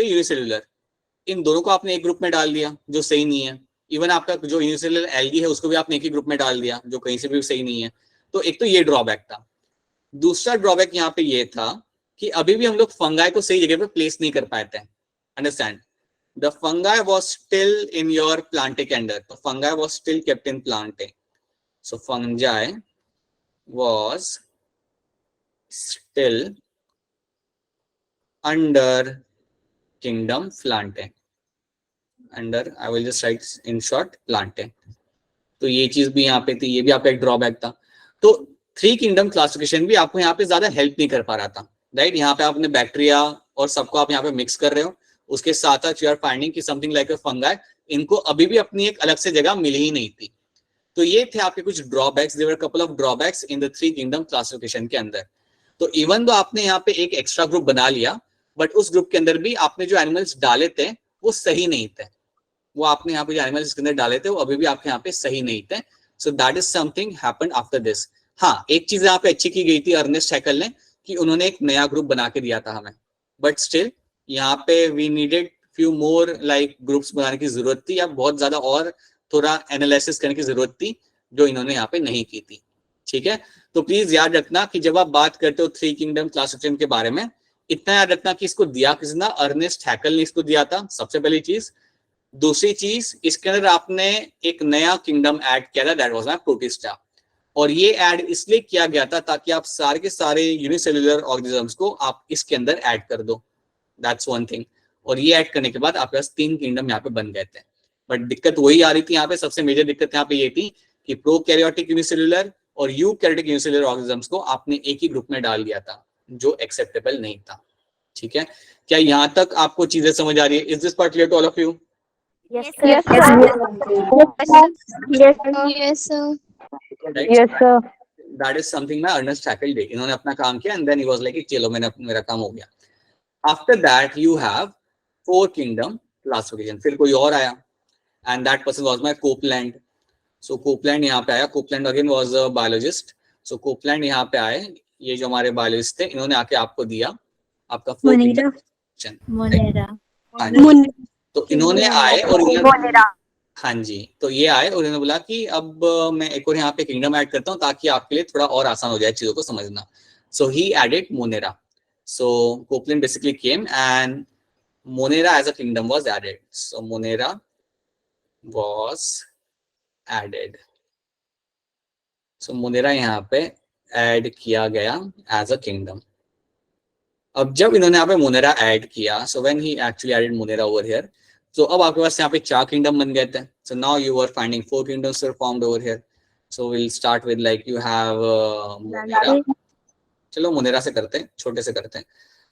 यूनिसेल्युलर। इन दोनों को आपने एक ग्रुप में डाल दिया जो सही नहीं है। इवन आपका जो यूनिसेल्युलर एल्गी है उसको भी आपने एक ही ग्रुप में डाल दिया जो कहीं से भी सही नहीं है। तो एक तो ये ड्रॉबैक था। दूसरा ड्रॉबैक यहाँ पे ये था कि अभी भी हम लोग फंगाई को सही जगह पे प्लेस नहीं कर पाए थे। Understand? The fungi was still in your Plantae के अंदर, तो fungi was still kept in Plantae. So fungi was still under kingdom Plantae, under, I will just write in short, Plantae। तो ये चीज भी यहाँ पे थी, ये भी आपका एक ड्रॉबैक था। तो थ्री किंगडम क्लासिफिकेशन भी आपको यहाँ पे ज्यादा हेल्प नहीं कर पा रहा था, राइट? यहाँ पे आपने बैक्टीरिया और सबको आप यहाँ पे मिक्स कर रहे हो, उसके साथ साथ यू आर फाइंडिंग कि समथिंग लाइक अ फंगाई, इनको अभी भी अपनी एक अलग से जगह मिली ही नहीं थी। तो ये थे आपके कुछ drawbacks, there were couple of drawbacks in the three kingdom classification के अंदर। तो इवन दो आपने यहाँ पे एक एक्स्ट्रा ग्रुप बना लिया, बट उस ग्रुप के अंदर भी आपने जो एनिमल्स डाले थे वो सही नहीं थे। वो आपने यहाँ पे जो एनिमल्स इसके अंदर डाले थे वो अभी भी आपके यहाँ पे सही नहीं थे। सो that is something happened after this. हाँ, एक चीज यहाँ पे अच्छी की गई थी अर्नेस्ट हैकल ने, कि उन्होंने एक नया ग्रुप बना के दिया था हमें, बट स्टिल यहाँ पे we needed few more like groups बनाने की जरूरत थी, या बहुत ज्यादा और थोड़ा एनालिसिस करने की जरूरत थी, जो इन्होंने यहाँ पे नहीं की थी। ठीक है? तो प्लीज याद रखना कि जब आप बात करते हो थ्री किंगडम क्लासिफिकेशन के बारे में, इतना याद रखना कि इसको दिया किसने? अर्नेस्ट हैकल ने इसको दिया था, सबसे पहली चीज। दूसरी चीज, इसके अंदर आपने एक नया किंगडम ऐड किया था, दैट वाज माय प्रोटिस्टा। और ये ऐड इसलिए किया गया था ताकि आप सारे के सारे यूनिसेल्युलर ऑर्गेनिजम्स को आप इसके अंदर ऐड कर दो, दैट्स वन थिंग। और ये ऐड करने के बाद आपके पास तीन किंगडम यहाँ पे बन गए थे। बट दिक्कत वही आ रही थी यहाँ पे, सबसे मेजर दिक्कत यहाँ पे ये थी कि प्रोकैरियोटिक यूनिसेल्युलर और यूकैरियोटिक यूनिसेल्युलर ऑर्गेनिजम्स को आपने एक ही ग्रुप में डाल दिया था, जो एक्सेप्टेबल नहीं था। ठीक है? क्या यहाँ तक आपको चीजें समझ आ रही है? Is this part clear to all of you? Yes, Yes, sir. sir. Yes, Yes, sir. Right? yes, sir. That is something ना अर्नेस्ट हैकल did. इन्होंने अपना काम किया and then he was like, चलो मैंने मेरा काम हो गया। After that you have four kingdom classification। फिर कोई और आया and that person was my Copeland। So Copeland यहाँ पे आया। Copeland again was a biologist। So Copeland यहाँ पे आए, ये जो हमारे बायोलॉजिस्ट थे, इन्होंने आके आपको दिया आपका four kingdom classification। Monera. हाँ जी। तो इन्होंने आए और हाँ जी, तो ये आए और इन्होंने बोला कि अब मैं एक और यहाँ पे किंगडम ऐड करता हूँ ताकि आपके लिए थोड़ा और आसान हो जाए चीजों को समझना। So he added Monera. So Copeland basically came and Monera as a kingdom was added. So Monera was added. So Monera यहाँ पे ऐड किया गया एज अ किंगडम। अब जब इन्होंने यहाँ पे मोनेरा ऐड किया, so when he actually added Monera over here, तो अब आपके पास यहाँ पे चार किंगडम बन गए थे। So now you are finding four kingdoms are formed over here. So will start with like you have Monera. चलो मोनेरा से करते हैं, छोटे से करते हैं।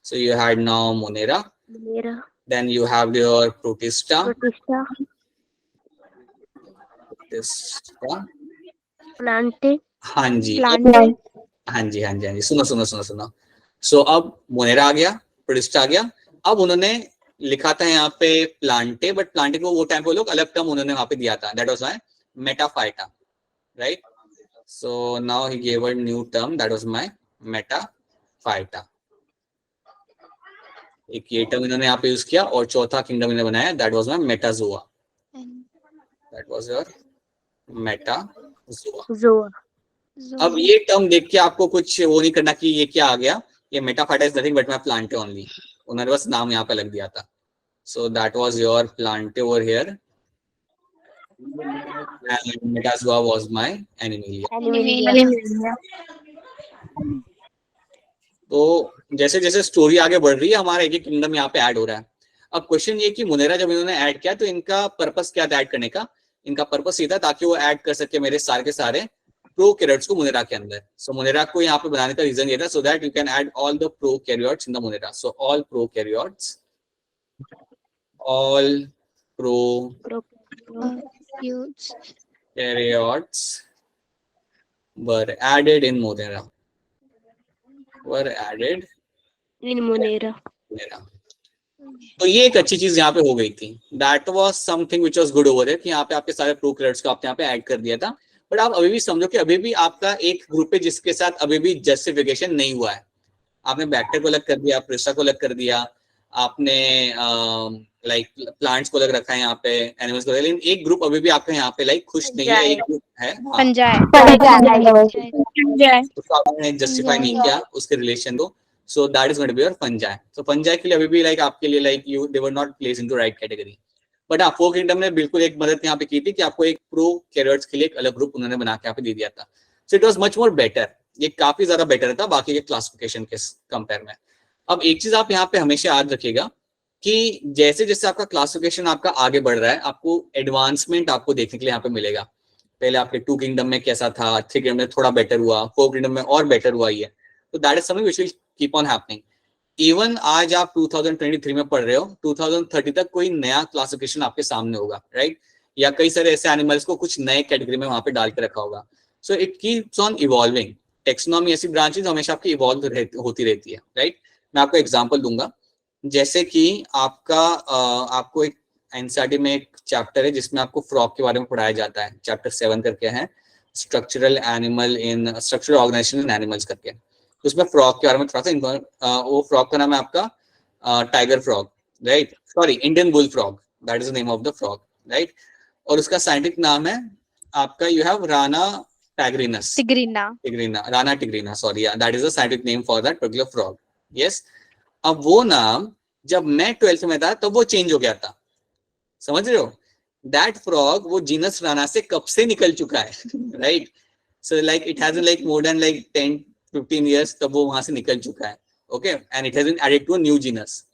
So you had now Monera, then you have your Protista, Plantae. हाँ जी प्लांटे। हाँ जी हाँ जी हाँ जी, सुनो सुनो सुनो सुनो। सो अब मोनेरा आ गया, प्रोटिस्टा आ गया। अब उन्होंने लिखा था यहाँ पे प्लांटे, बट प्लांटे को वो टाइम पे लोग अलग टर्म उन्होंने वहां पे दिया था, that was my Metaphyta, right? So now he give a new term, that was my Metaphyta. एक ये टर्म इन्होंने यहाँ पे यूज किया और चौथा किंगडम इन्होंने बनाया, that was my Metazoa. That was your Metazoa. अब ये टर्म देख के आपको कुछ वो नहीं करना कि ये क्या आ गया, ये Metaphyta is nothing but my Plantae only, उन्होंने बस नाम यहाँ पे लग दिया था. So that was your Plantae over here and Metazoa was my Animalia. Animalia. तो जैसे जैसे स्टोरी आगे बढ़ रही है हमारा एक एक किंगडम यहाँ पे ऐड हो रहा है. अब क्वेश्चन ये कि मुनेरा जब इन्होंने ऐड किया तो इनका पर्पस क्या था ऐड करने का. इनका पर्पस ये था ताकि वो ऐड कर सके मेरे सारे के सारे प्रोकैरियोट्स को मुनेरा के अंदर. सो मुनेरा को यहाँ पे बनाने का रीजन ये था so that you can add all the prokaryotes in the Monera. So all prokaryotes were added in Monera. In Monera. तो ये एक अच्छी चीज यहाँ पे हो गई थी. That was something which was good over here कि यहाँ पे आपके सारे प्रोकैरियोट्स को आपने यहाँ पे ऐड कर दिया था. बट आप अभी भी समझो कि अभी भी आपका एक ग्रुप है जिसके साथ अभी भी जस्टिफिकेशन नहीं हुआ है. आपने बैक्टीरिया को अलग कर दिया, प्रेस्टा को अलग कर दिया, आपने लाइक प्लांट्स को अलग रखा है यहाँ पे, एनिमल्स को, लेकिन एक ग्रुप अभी भी आपका यहाँ पे लाइक खुश नहीं है. एक ग्रुप है उसको आपने जस्टिफाई नहीं किया उसके रिलेशन को. So that is going to be your fungi. So fungi के लिए अभी भी लाइक आपके लिए like you they were not place into right category. But हाँ फोर किंगडम ने बिल्कुल एक मदद यहाँ पे की थी कि आपको एक प्रोकैरियोट्स के लिए एक अलग ग्रुप उन्होंने बना के यहाँ पे दे दिया था. So it was much more better. ये काफी ज्यादा बेटर था बाकी के क्लासिफिकेशन के कंपेयर में. अब एक चीज आप यहाँ पे हमेशा याद रखिएगा कि जैसे जैसे आपका क्लासिफिकेशन आपका आगे बढ़ रहा है आपको एडवांसमेंट आपको देखने के लिए यहाँ पे मिलेगा. पहले आपके 2 किंगडम में कैसा था, 3 किंगडम में थोड़ा बेटर हुआ, 4 किंगडम में और बेटर हुआ ही है. तो that is something which will keep on happening. Even आज आप 2023 में पढ़ रहे हो, 2030 तक कोई नया क्लासिफिकेशन आपके सामने होगा, राइट? या कई सारे ऐसे एनिमल्स को कुछ नए कैटेगरी में वहां पे डाल के रखा होगा. So it keeps on evolving. Taxonomy ऐसी ब्रांचेस हमेशा आपकी इवॉल्व होती रहती है, राइट? मैं आपको एग्जांपल दूंगा. जैसे कि आपको एक एनसीईआरटी में एक चैप्टर है जिसमें आपको फ्रॉग के बारे में पढ़ाया जाता है. चैप्टर 7 करके है, स्ट्रक्चरल ऑर्गेनाइजेशन इन एनिमल्स करके. उसमें फ्रॉग के बारे में थोड़ा सा वो फ्रॉग का नाम है आपका tiger frog, right? Sorry, Indian bull frog, that is the name of the frog, right? और उसका साइंटिफिक नाम है आपका, you have Rana tigrinus. Rana tigrina, sorry, that is the scientific name for that particular frog. Yes. अब वो नाम जब मैं 12th में था तब वो चेंज हो गया था, समझ रहे हो? दैट फ्रॉग वो जीनस राना से कब से निकल चुका है, right? So like it has like more than like 10-15 years तब वो वहां से निकल चुका है. Okay, and it has been added to a new genus.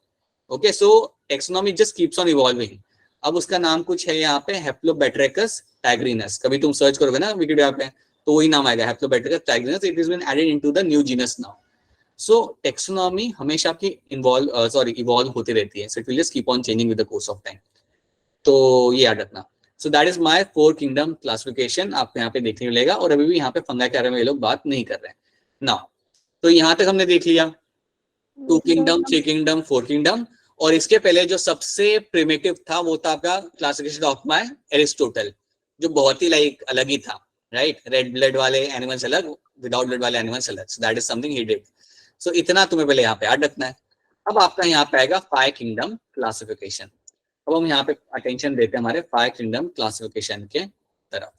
Okay, so taxonomy just keeps on evolving. अब उसका नाम कुछ है यहाँ पे, हेप्लोबैट्रिकस टाइग्रिनस. कभी तुम सर्च करोगे ना विकिपीडिया पे तो वही नाम आएगा, Hoplobatrachus tigerinus. It is been added into the new genus now. So taxonomy हमेशा आपकी इवॉल्व होती रहती है. So it will just keep on changing with the course of time. तो ये याद रखना. So that is my 4 kingdom classification आपको यहाँ पे देखने मिलेगा. और अभी भी यहाँ पे फंगाई के बारे में ये लोग बात नहीं कर रहे हैं नाउ. तो यहाँ तक हमने देख लिया 2 किंगडम, 3 किंगडम, 4 किंगडम. और इसके पहले जो सबसे प्रिमिटिव था वो था आपका क्लासिफिकेशन ऑफ माय एरिस्टोटल, जो बहुत ही लाइक अलग ही था, राइट? रेड ब्लड वाले एनिमल्स अलग, विदाउट ब्लड वाले एनिमल्स अलग. So that is something he did. So इतना तुम्हें पहले यहाँ पे याद रखना है. अब आपका यहाँ पे आएगा 5 किंगडम क्लासिफिकेशन. अब हम यहाँ पे अटेंशन देते हैं हमारे 5 किंगडम क्लासिफिकेशन के तरफ.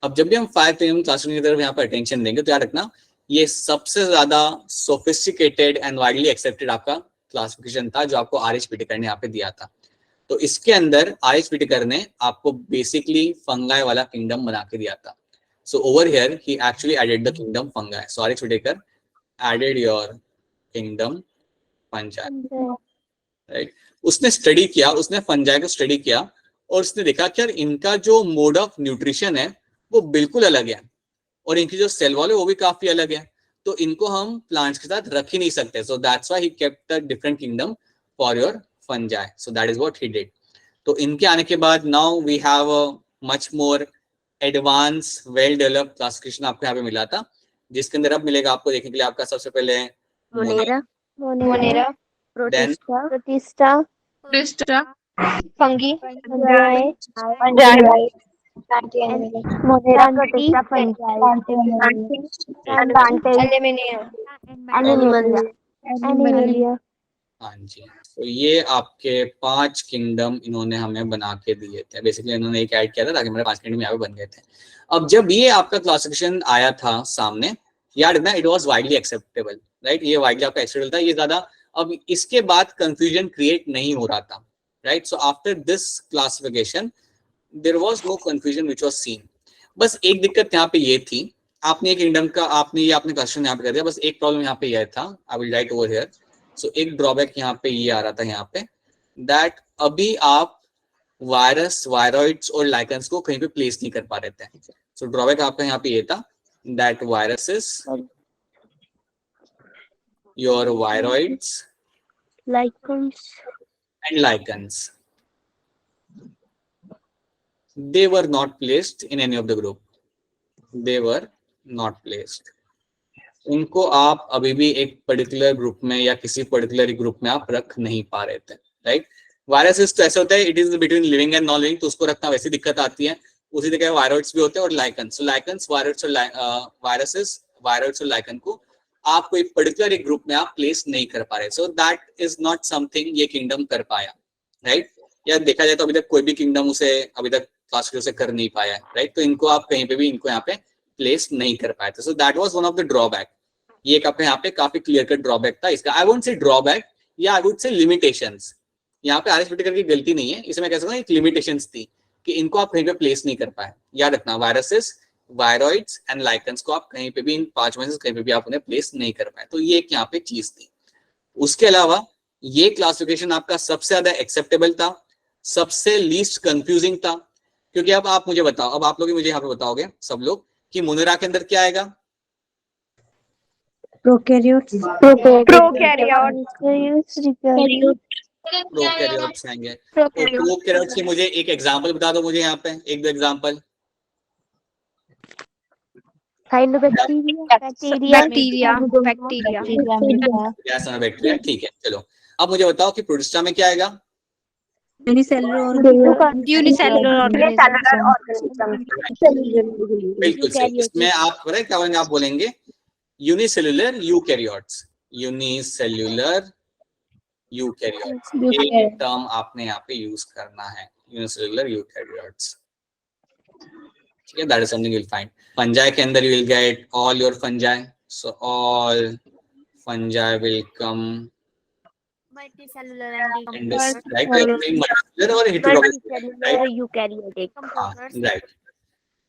अब जब भी हम 5 किंगडम क्लासिफिकेशन की तरफ यहाँ पे अटेंशन देंगे तो याद रखना ये सबसे ज्यादा सोफिस्टिकेटेड एंड वाइडली एक्सेप्टेड आपका क्लासिफिकेशन था जो आपको आर एच पिटेकर ने यहाँ पे दिया था. तो इसके अंदर आर एच पिटेकर ने आपको बेसिकली फंगाई वाला किंगडम बना के दिया था. So over here he actually added the kingdom fungi. So R H Whittaker added your kingdom fungi, right? उसने स्टडी किया, उसने फंजाई को स्टडी किया और उसने देखा कि यार इनका जो मोड ऑफ न्यूट्रिशन है वो बिल्कुल अलग है और इनकी जो सेल वॉल है वो भी काफी अलग है. तो इनको हम प्लांट्स के साथ रख ही नहीं सकते. So that's why he kept a different kingdom for your fungi. So that is what he did. तो इनके आने के बाद now we have a much more advance well developed classification आपको यहाँ पे मिला था, जिसके अंदर अब मिलेगा आपको देखने के लिए आपका सबसे पहले Monera, protista, fungi, Monera, protista, fungi, Animalia. हाँ जी, तो ये आपके 5 किंगडम इन्होंने हमें बना के दिए थे। बेसिकली इन्होंने एक ऐड किया था ताकि हमारे 5 किंगडम यहाँ पे बन गए थे। अब जब ये आपका क्लासिफिकेशन आया था सामने, याद रखना it was widely acceptable, right? ये वाइडली आपका एक्सेप्टेबल था, ये ज्यादा अब इसके बाद कंफ्यूजन क्रिएट नहीं हो रहा था, right? So after this classification there was no confusion which was seen. बस एक दिक्कत यहाँ पे ये थी, आपने एक किंगडम का आपने क्वेश्चन यहाँ पे कर दिया, बस एक प्रॉब्लम यहाँ पे यह था, I will write over here. So एक ड्रॉबैक यहाँ पे ये आ रहा था यहाँ पे, दैट अभी आप वायरस, वायरॉइड्स और लाइकन्स को कहीं पे प्लेस नहीं कर पा रहे थे। सो ड्रॉबैक आपका यहाँ पे ये था that viruses, your viroids Lichens. and lichens, they were not placed in any of the group. They were not placed. उनको आप अभी भी एक पर्टिकुलर ग्रुप में या किसी पर्टिकुलर ग्रुप में आप रख नहीं पा रहे थे, राइट? वायरसेस तो ऐसे होता है, it is between living and non living, तो उसको रखना वैसी दिक्कत आती है। उसी तरह वायरॉइड्स भी होते हैं और लाइकन्स। सो लाइकन्स, वायरॉइड्स और वायरसेस, वायरॉइड्स और लाइकन को आप कोई पर्टिकुलर एक ग्रुप में आप प्लेस नहीं कर पा रहे। सो दैट इज नॉट समथिंग ये किंगडम कर पाया, राइट? या देखा जाए तो अभी तक कोई भी किंगडम उसे अभी तक क्लासिफिकेशन से कर नहीं पाया, राइट? तो इनको आप कहीं पे भी इनको यहाँ पे प्लेस नहीं कर पाए थे। सो that was one of the drawback. ये एक अपने यहाँ पे काफी क्लियर कट ड्रॉबैक था इसका। आई वोंट से ड्रॉबैक, या आई वुड से लिमिटेशंस। यहाँ पे आरएस विटेकर की गलती नहीं है, इसमें कह सकता हूँ एक लिमिटेशंस थी कि इनको आप कहीं पे प्लेस नहीं कर पाए। याद रखना, वायरसेस, वायरॉइड्स एंड लाइकन्स को आप कहीं पे भी, इन 5 में से कहीं पे भी आप उन्हें प्लेस नहीं कर पाए। तो ये एक यहाँ पे चीज थी। उसके अलावा ये क्लासिफिकेशन आपका सबसे ज्यादा एक्सेप्टेबल था, सबसे लीस्ट कंफ्यूजिंग था। क्योंकि अब आप मुझे बताओ, अब आप लोग मुझे यहाँ पे बताओगे सब लोग कि मुनेरा के अंदर क्या आएगा? प्रोकैरियोट्स प्रोकैरियोट्स आएंगे। तो प्रोकैरियोट्स की मुझे एक एग्जांपल बता दो, मुझे यहाँ पे एक दो एग्जांपल। बैक्टीरिया बैक्टीरिया, ठीक है। चलो अब मुझे बताओ कि प्रोटिस्टा में क्या आएगा? यूनिसेलुलर बिल्कुल सही। इसमें आप क्या बोलेंगे? आप बोलेंगे यूनिसेलुलर यूकैरियोट्स। यूनिसेलुलर यूकैरियोट्स, ये टर्म आपने यहाँ पे यूज करना है, यूनिसेलुलर यूकैरियोट्स। ठीक है, that is something you will find. Fungi के अंदर you will get all your fungi. So all fungi will come multicellular in this, right? We are saying multicellular or heterologous, eukaryotic. right?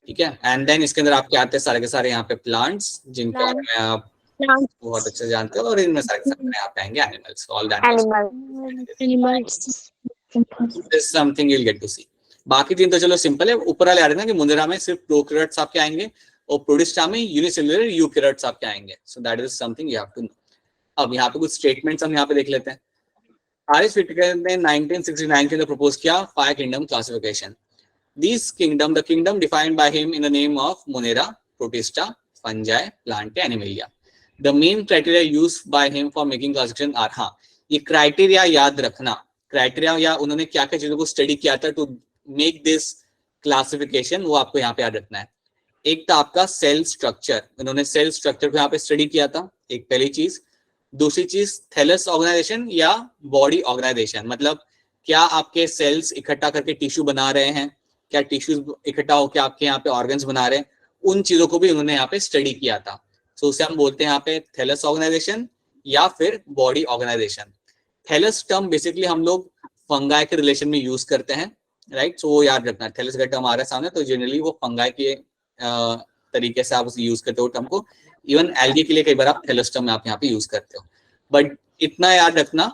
ठीक है। And then इसके अंदर आपके आते हैं सारे के सारे यहाँ पे प्लांट्स, जिनके बारे में आप बहुत अच्छे जानते हो, और इनमें सारे के सारे यहाँ पे आएंगे animals, all that this something you will get to see. बाकी तीन तो चलो सिंपल है, ऊपर वाले आ रहे हैं कि मुनेरा में सिर्फ प्रोकैरियोट्स आपके आएंगे और प्रोटिस्टा में यूनिसेलुलर यूकैरियोट्स आपके आएंगे। So that is something you have to know. अब यहाँ पे कुछ स्टेटमेंट्स हम यहाँ पे देख लेते हैं। आरएस विटेकर ने 1969 के अंदर प्रपोज किया 5 kingdom classification. These kingdom, the kingdom defined by him in the name of Monera, Protista, Fungi, Plant, Animalia. The main criteria used by him for making classification are, हाँ ये criteria याद रखना, criteria या उन्होंने क्या क्या चीजों को स्टडी किया था टू मेक दिस क्लासिफिकेशन, वो आपको यहाँ पे याद रखना है। एक था आपका सेल स्ट्रक्चर, उन्होंने सेल स्ट्रक्चर को यहाँ पे स्टडी किया था, एक पहली चीज। दूसरी चीज थैलस ऑर्गेनाइजेशन या बॉडी ऑर्गेनाइजेशन, मतलब क्या आपके सेल्स इकट्ठा करके टिश्यू बना रहे हैं, क्या टिश्यूज इकट्ठा होकर आपके यहाँ पे ऑर्गन्स बना रहे हैं, उन चीजों को भी उन्होंने यहाँ पे स्टडी किया था। सो उसे हम बोलते हैं यहाँ पे थैलस ऑर्गेनाइजेशन या फिर body organisation. Thallus term basically हम लोग फंगाई के रिलेशन में यूज करते हैं, राइट? सो वो याद रखना, थैलस का टर्म आ रहा है सामने, तो जनरली वो फंगाई के तरीके से आप उसे यूज करते हो टर्म को। इवन एल्गी के लिए कई बार आप थैलस टर्म आप यहाँ पे यूज करते हो, बट इतना याद रखना,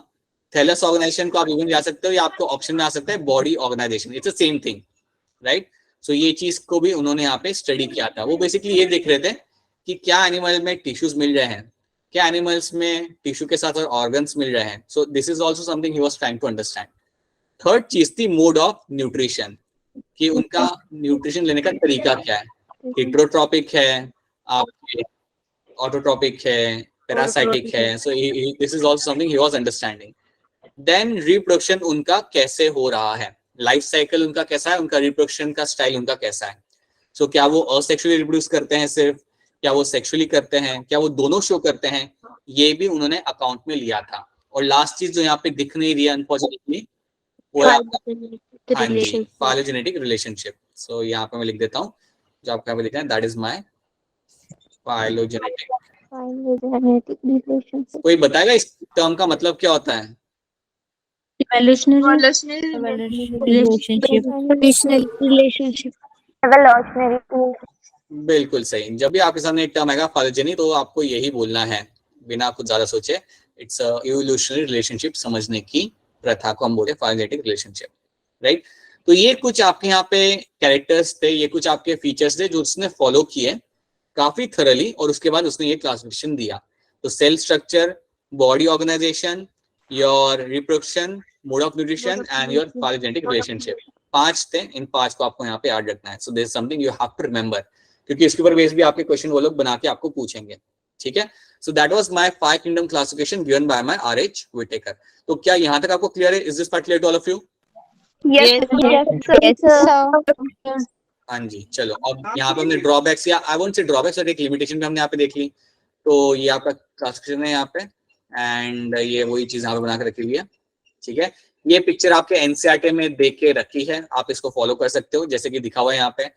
थैलस ऑर्गेनाइजेशन को आप इवन जा सकते हो या आपको ऑप्शन में आ सकता है body organisation, it's the same thing, right? So ये चीज को भी उन्होंने यहाँ पे स्टडी किया था। वो बेसिकली ये देख रहे थे कि क्या एनिमल में टिश्यूज मिल रहे हैं, क्या एनिमल्स में टिश्यू के साथ ऑर्गन्स मिल रहे हैं। So this is also something he was trying to understand. Third चीज थी मोड ऑफ न्यूट्रिशन, कि उनका न्यूट्रिशन लेने का तरीका क्या है, हेटेरोट्रॉपिक है, आपके ऑटोट्रॉपिक है, पैरासाइटिक है। So this is also something he was understanding. Then reproduction उनका कैसे हो रहा है, लाइफ साइकिल उनका कैसा है, उनका रिप्रोडक्शन का स्टाइल उनका कैसा है। सो क्या वो असेक्सुअली रिप्रोड्यूस करते हैं सिर्फ, क्या वो सेक्सुअली करते हैं, क्या वो दोनों शो करते हैं, ये भी उन्होंने अकाउंट में लिया था। और लास्ट चीज जो यहाँ पे दिख नहीं रही है अनफॉर्चुनेटली, वो है आपका हाँ जी रिलेशन फाइलोजेनेटिक रिलेशनशिप। सो यहाँ पे मैं लिख देता हूँ जो आपको यहाँ पे लिखना है, that is my phylogenetic. Relationship कोई बताएगा इस टर्म का मतलब क्या होता है? रिलेशनशिप बिल्कुल सही। जब भी आपके सामने एक टर्म आएगा फाइलोजेनी तो आपको यही बोलना है बिना कुछ ज्यादा सोचे, इट्स अ इवोल्यूशनरी रिलेशनशिप। समझने की प्रथा को हम बोलते हैं फाइलोजेनेटिक रिलेशनशिप, राइट। तो ये कुछ आपके यहाँ पे कैरेक्टर्स थे, ये कुछ आपके फीचर्स थे जो उसने फॉलो किए काफी थरली, और उसके बाद उसने ये क्लासिफिकेशन दिया। तो cell structure, body organisation, your reproduction, mode of nutrition and your phylogenetic relationship, 5 थे। इन 5 को आपको यहाँ पे याद रखना है। So this is something you have to remember, क्योंकि इसके ऊपर बेस भी आपके क्वेश्चन वो लोग बना के आपको पूछेंगे, ठीक है। So that was my 5 kingdom classification given by my R H Whittaker. तो क्या यहाँ तक आपको क्लियर है? Is this part clear to all of you? हाँ जी, चलो अब यहाँ पे हमने ड्रॉबैक्स, या आई वोंट से ड्रॉबैक्स, और एक लिमिटेशन भी हमने यहाँ पे देख ली। तो ये आपका क्लासिफिकेशन है यहाँ पे, एंड ये वही चीज यहाँ पे बना के रखी हुई है, ठीक है। ये पिक्चर आपके एनसीईआरटी में देख के रखी है, आप इसको फॉलो कर सकते हो जैसे कि दिखा हुआ है यहाँ पे।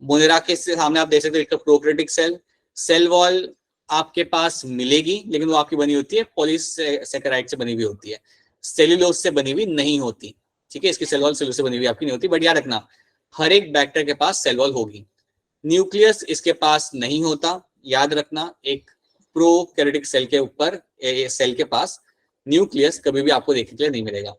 मुनेरा के सामने आप देख सकते हो एक प्रोकैरियोटिक सेल, सेल वॉल आपके पास मिलेगी, लेकिन वो आपकी बनी होती है पॉलीसेकेराइड से बनी हुई होती है, सेल्यूलोज से बनी हुई नहीं होती, ठीक है। इसकी सेल वॉल सेल्यूलोज से बनी हुई आपकी नहीं होती, बट याद रखना हर एक बैक्टीरिया के पास सेल वॉल होगी। न्यूक्लियस इसके पास नहीं होता, याद रखना। एक प्रोकैरियोटिक सेल के ऊपर सेल के पास न्यूक्लियस कभी भी आपको देखने के लिए नहीं मिलेगा।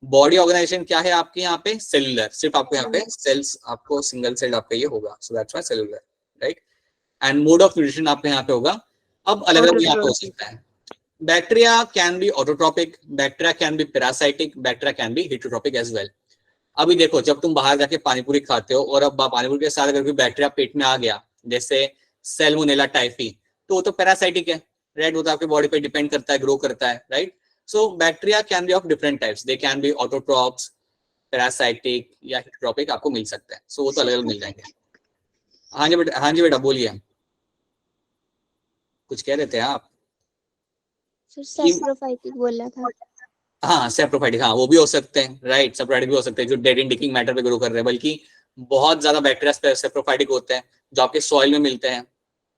बॉडी ऑर्गेनाइजेशन क्या है आपके यहाँ पे? सेलुलर, सिर्फ आपको यहाँ पे सेल्स, आपको सिंगल सेल आपका ये होगा, सो that's why cellular, right. And mode of nutrition आपके यहाँ पे होगा। अब अलग अलग यहाँ पे हो सकता है। Bacteria can be autotrophic, bacteria can be parasitic, bacteria can be heterotrophic as well. अभी देखो, जब तुम बाहर जाके पानीपुरी खाते हो और अब पानीपुरी के साथ अगर कोई बैक्टीरिया पेट में आ गया, जैसे सैल्मोनेला टाइफी, तो वो तो पैरासाइटिक है, राइट। वो तो आपके बॉडी पे डिपेंड करता है, ग्रो करता है, right. So bacteria can B of different types, they can be autotrophs, parasitic या हेटेरोट्रॉपिक, आपको मिल सकता है। सो वो तो अलग अलग मिल जाएंगे। हाँ जी बेटा, हाँ जी बेटा बोलिए, कुछ कह रहे थे आप? सैप्रोफाइटिक बोला था। हाँ सेप्रोफाइटिक, हाँ वो भी हो सकते हैं, राइट। सेप्रोफाइटिक भी हो सकते हैं जो डेड एंड डिकिंग मैटर पे ग्रो कर रहे हैं, बल्कि बहुत ज्यादा बैक्टीरिया सेप्रोफाइटिक होते हैं जो आपके सॉइल में मिलते हैं,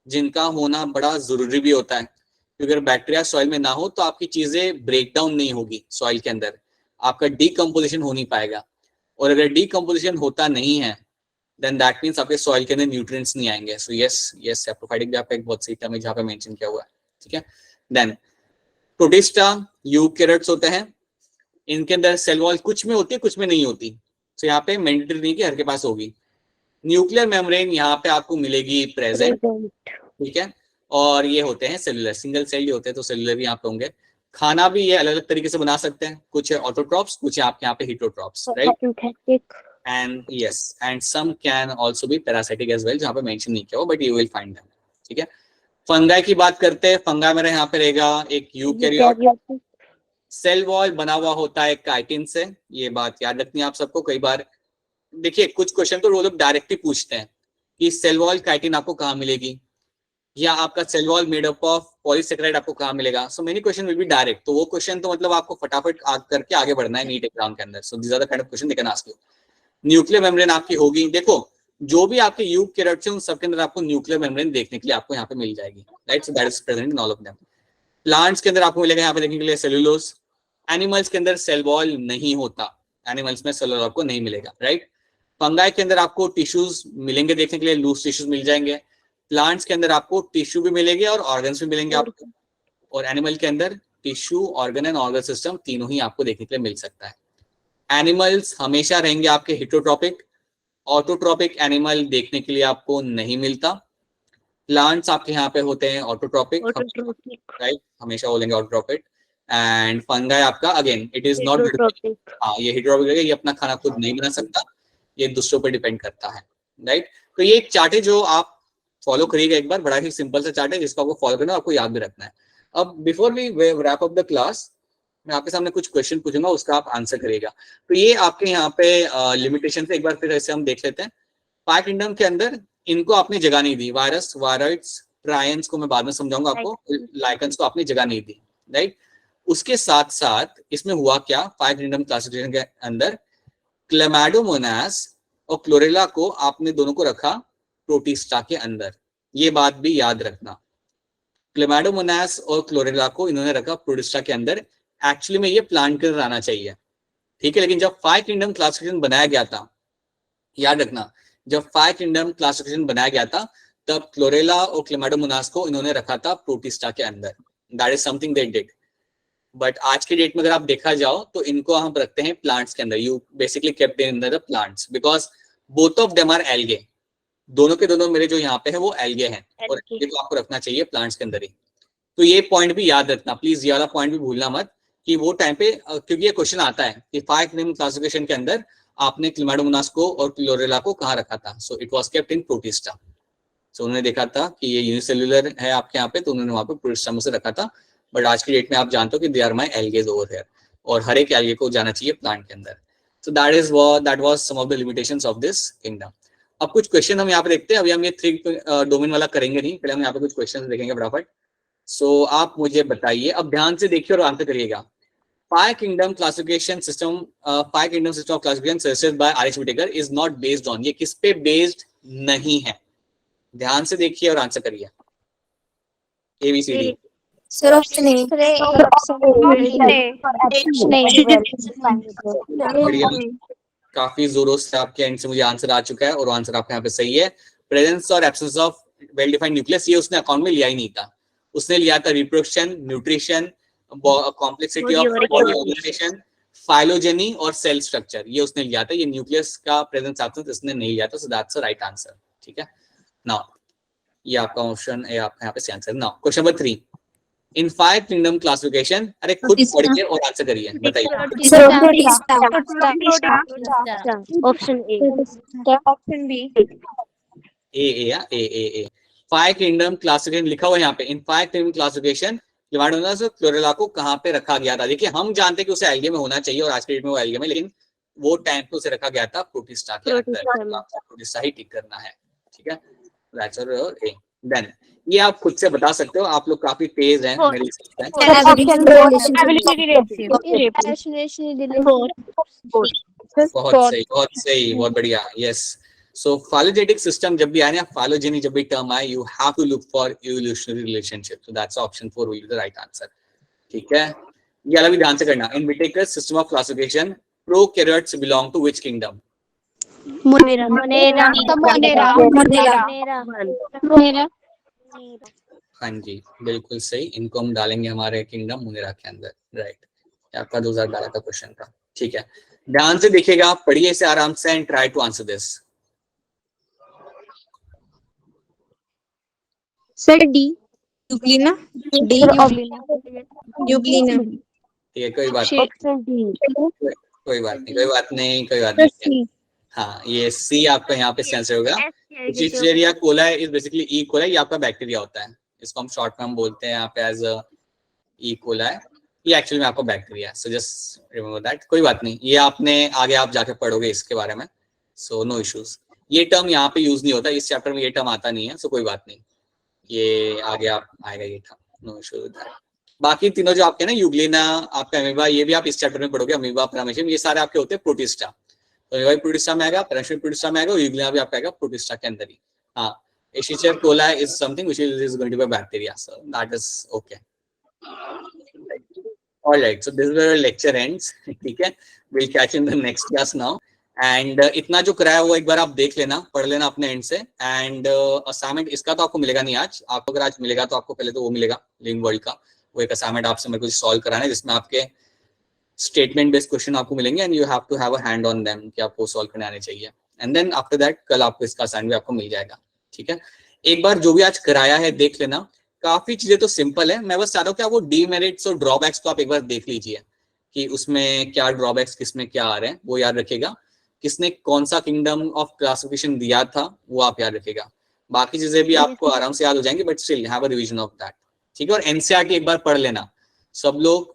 जिनका होना बड़ा जरूरी भी होता है, क्योंकि अगर बैक्टीरिया सॉइल में ना हो तो आपकी चीजें ब्रेक डाउन नहीं होगी सॉइल के अंदर, आपका डीकम्पोजिशन हो नहीं पाएगा। और अगर डीकम्पोजिशन होता नहीं है देन दैट मींस आपके सॉइल के अंदर न्यूट्रिएंट्स नहीं आएंगे। सो यस यस सेप्रोफाइटिक भी आपका एक बहुत सही टर्म है जहाँ पे मेंशन किया हुआ है, ठीक है। देन प्रोटिस्टा, यूकैरियोट्स होते हैं, इनके अंदर सेल वॉल कुछ में होती है कुछ में नहीं होती, तो यहाँ पे मैंडेटरी नहीं कि हर के पास होगी। न्यूक्लियर मेम्ब्रेन यहाँ पे आपको मिलेगी प्रेजेंट, ठीक है। और ये होते हैं सेलुलर, सिंगल सेल होते हैं, तो सेलुलर भी यहाँ पे होंगे। खाना भी ये अलग अलग तरीके से बना सकते हैं, कुछ है ऑटोट्रॉप्स, कुछ है आपके यहाँ पे heterotrophs, right. And yes and some can also be parasitic as well, जहाँ पे मेंशन नहीं किया हो but you will find them, ठीक है। फंगाई की बात करते हैं, फंगा मेरे यहाँ पे रहेगा एक यूकैरियोट, सेल वॉल बना हुआ होता है काइटिन से, ये बात याद रखनी है आप सबको। कई बार देखिए कुछ क्वेश्चन तो वो लोग डायरेक्टली पूछते हैं कि सेल वॉल काइटिन आपको कहाँ मिलेगी, या आपका cell wall made up of polysaccharide आपको कहाँ मिलेगा। So many question will be direct, तो वो क्वेश्चन तो मतलब आपको फटाफट करके आगे बढ़ना है नीट एग्जाम के अंदर। So these are the kind of question they can ask you. Nuclear membrane आपकी होगी, देखो जो भी आपके यूकैरियोट्स हैं उन सबके अंदर आपको न्यूक्लियर मेम्ब्रेन देखने के लिए आपको यहाँ पे मिल जाएगी, right. So that is present in all of them. Plants के अंदर आपको मिलेगा यहाँ पे देखने के लिए सेलुलोज। एनिमल्स के अंदर सेल वॉल नहीं होता, एनिमल्स में सेल वॉल आपको नहीं मिलेगा, राइट। फंगाई के अंदर आपको टिश्यूज मिलेंगे देखने के लिए, लूज टिश्यूज मिल जाएंगे। प्लांट्स के अंदर आपको टिश्यू भी मिलेंगे और ऑर्गन्स भी मिलेंगे आपको, और एनिमल के अंदर tissue, organ and organ system तीनों ही आपको देखने के लिए मिल सकता है। एनिमल्स हमेशा रहेंगे आपके हेटेरोट्रॉपिक, ऑटोट्रॉपिक एनिमल देखने के लिए आपको नहीं मिलता। प्लांट्स आपके यहाँ पे होते हैं ऑटोट्रॉपिक, राइट, हमेशा बोलेंगे ऑटोट्रॉपिक। एंड फंगाई आपका अगेन इट इज नॉट, हाँ ये हेटेरोट्रॉपिक है, ये अपना खाना खुद नहीं बना सकता, ये दूसरों पर डिपेंड करता है, राइट। तो ये एक चार्ट है जो आप फॉलो करिएगा एक बार, बड़ा ही सिंपल सा चार्ट है जिसको आपको फॉलो करना है, आपको याद भी रखना है। अब before we wrap up the class, मैं आपके सामने कुछ क्वेश्चन पूछूंगा, उसका आप आंसर करिएगा। तो ये आपके यहाँ पे लिमिटेशन एक बार फिर ऐसे हम देख लेते हैं। 5 किंगडम के अंदर इनको आपने जगह नहीं दी, वायरस, वायरॉइड्स, ट्रायंस को मैं बाद में समझाऊंगा आपको, लाइकन्स को आपने जगह नहीं दी, राइट। उसके साथ साथ इसमें हुआ क्या, 5 किंगडम क्लासिफिकेशन के अंदर क्लेमाइडोमोनास और क्लोरेला को आपने दोनों को रखा प्रोटिस्टा के अंदर। ये बात भी याद रखना, क्लेमाइडोमोनास और क्लोरेला को इन्होंने रखा प्रोटिस्टा के अंदर। एक्चुअली में ये प्लांट के अंदर आना चाहिए, ठीक है, लेकिन जब 5 किंगडम क्लासिफिकेशन बनाया गया था, याद रखना, जब 5 किंगडम क्लासिफिकेशन बनाया गया था तब क्लोरेला और क्लेमाइडोमोनास को इन्होंने रखा था प्रोटिस्टा के अंदर। That is something they did. But आज के डेट में अगर आप देखा जाओ तो इनको हम रखते हैं प्लांट्स के अंदर। You basically kept in the plants because both of them are algae. दोनों के दोनों मेरे जो यहाँ पे है वो एल्गे हैं, और ये तो आपको रखना चाहिए प्लांट्स के अंदर ही। तो ये पॉइंट भी याद रखना प्लीज, ये वाला पॉइंट भी भूलना मत कि वो टाइम पे, क्योंकि ये क्वेश्चन आता है कि 5 किंगडम क्लासिफिकेशन के अंदर आपने क्लेमाइडोमोनास को और क्लोरेला को कहाँ रखा था। So it was kept in Protista. So उन्होंने देखा था कि ये यूनिसेल्युलर है आपके यहाँ पे, तो उन्होंने वहां पे प्रोटिस्टा में से रखा था। बट आज की डेट में आप जानते हो कि they are my algae over here, और हर एक एल्गे को जाना चाहिए प्लांट के अंदर। So that was some of the limitations of this kingdom. अब कुछ क्वेश्चन हम यहाँ पे देखते हैं। अभी हम ये 3 डोमेन वाला करेंगे नहीं, पहले हम यहाँ पे कुछ क्वेश्चन देखेंगे फटाफट। सो आप मुझे बताइए, अब ध्यान से देखिए और आंसर करिएगा। 5 kingdom classification system, 5 kingdom system of classification suggested by R H. Whittaker is not based on, ये किस पे बेस्ड नहीं है? ध्यान से देखिए और आंसर करिए। ABCD। Sir option A. बढ़िया, काफी जोरों से आपके एंड से मुझे आंसर आ चुका है, और आंसर आपके यहाँ पे सही है। प्रेजेंस और absence of well defined nucleus, ये उसने अकाउंट में लिया ही नहीं था। उसने लिया था reproduction, nutrition, complexity of body organisation, phylogeny और सेल स्ट्रक्चर, ये उसने लिया था। ये न्यूक्लियस का प्रेजेंस एब्सेंस इसने नहीं लिया था। So that's the right answer, ठीक है। नाउ ये आपका ऑप्शन है, आपका यहाँ पे answer. Now question number 3, in 5 kingdom classification, अरे खुद पढ़िए और आंसर करिए, बताइए। Sir Protista. Option A. Option B. A 5 kingdom classification लिखा हुआ है यहाँ पे। इन 5 किंगडम क्लासिफिकेशन क्लेमाइडोमोनास और क्लोरेला को कहाँ पे रखा गया था? देखिए हम जानते हैं कि उसे एल्गे में होना चाहिए, और आज के डेट में वो एल्गे में, लेकिन वो टाइम पे उसे रखा गया था प्रोटिस्टा के अंदर। प्रोटिस्टा ही टिक करना है, ठीक है। Answer A. देन ये आप खुद से बता सकते हो, आप लोग काफी तेज हैं मेरे हिसाब से। बहुत सही, बहुत बढ़िया, यस। सो फाइलोजेनेटिक सिस्टम जब भी आए ना, फाइलोजेनी जब भी टर्म आए, you have to look for evolutionary relationship. So that's option 4 will be the right answer, ठीक है। ये वाला भी ध्यान से करना। In Whittaker's system of classification, prokaryotes belong to which kingdom? हाँ जी, बिल्कुल सही। इनको हम डालेंगे हमारे किंगडम मुनेरा के अंदर, राइट। आपका 2012 का क्वेश्चन था, ठीक है। ध्यान से देखिएगा, पढ़िए इसे आराम से and try to answer this. Sir D Euglena. D Euglena. ठीक है, कोई बात नहीं। हाँ, ये सी आपका यहाँ पे आंसर होगा। Escherichia coli is basically E coli, ये आपका बैक्टीरिया होता है। इसको हम शॉर्ट में हम बोलते हैं यहाँ पे एज ई कोलाई। ये एक्चुअली में आपका bacteria, so just remember that. कोई बात नहीं, ये आपने आगे आप जाके पढ़ोगे इसके बारे में, सो नो इश्यूज। ये टर्म यहाँ पे यूज नहीं होता, इस चैप्टर में ये टर्म आता नहीं है, सो कोई बात नहीं, ये आगे आप आएगा ये term, no issues with that. बाकी तीनों जो आपके ना, यूग्लिना, आपका अमीबा, ये भी आप इस चैप्टर में पढ़ोगे। अमीबा, पैरामीशियम, ये सारे आपके होते हैं प्रोटिस्टा। तो ये प्रोटिस्टा में आएगा, पैरामीशियम प्रोटिस्टा में आएगा, यूग्लिना भी आपका आएगा प्रोटिस्टा के अंदर ही। हाँ, Escherichia coli is something which is going to be a bacteria, so that is okay. All right, so this is where our lecture ends. ठीक है, we'll catch in the next class now. And इतना जो कराया वो एक बार आप देख लेना, पढ़ लेना अपने एंड से। एंड असाइनमेंट इसका तो आपको मिलेगा नहीं आज। आपको अगर आज मिलेगा तो आपको पहले तो वो मिलेगा लिंक वर्ल्ड का, वो एक असाइनमेंट आपसे मेरे को सॉल्व कराना है, जिसमें आपके स्टेटमेंट बेस्ड क्वेश्चन आपको मिलेंगे and you have to have a hand on them कि आपको सॉल्व करने आने चाहिए। एंड देन आफ्टर दैट कल आपको इसका असाइनमेंट भी आपको मिल जाएगा, ठीक है। एक बार जो भी आज कराया है देख लेना, काफी चीजें तो सिंपल है। मैं बस चाह रहा हूँ कि आप वो डीमेरिट्स और ड्रॉबैक्स को आप एक बार देख लीजिए कि उसमें क्या ड्रॉबैक्स, किसमें क्या आ रहे हैं, वो याद रखिएगा। किसने कौन सा किंगडम ऑफ क्लासिफिकेशन दिया था वो आप याद रखिएगा। बाकी चीजें भी आपको आराम से याद हो जाएंगी, but still have a revision of that, ठीक है। और एनसीईआरटी एक बार पढ़ लेना सब लोग।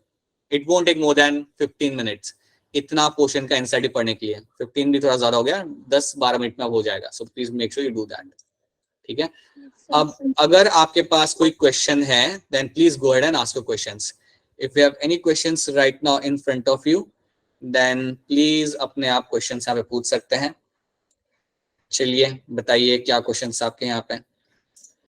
It won't take more than 15 minutes इतना पोर्शन का एनसीईआरटी पढ़ने के लिए। 15 भी थोड़ा ज्यादा हो गया, 10-12 मिनट में हो जाएगा। So please make sure you do that, ठीक है। अब अगर आपके पास कोई क्वेश्चन है then please go ahead and ask your questions. If you have any questions right now in front of you then please अपने आप क्वेश्चंस यहाँ पे पूछ सकते हैं। चलिए बताइए क्या क्वेश्चंस आपके यहाँ पे।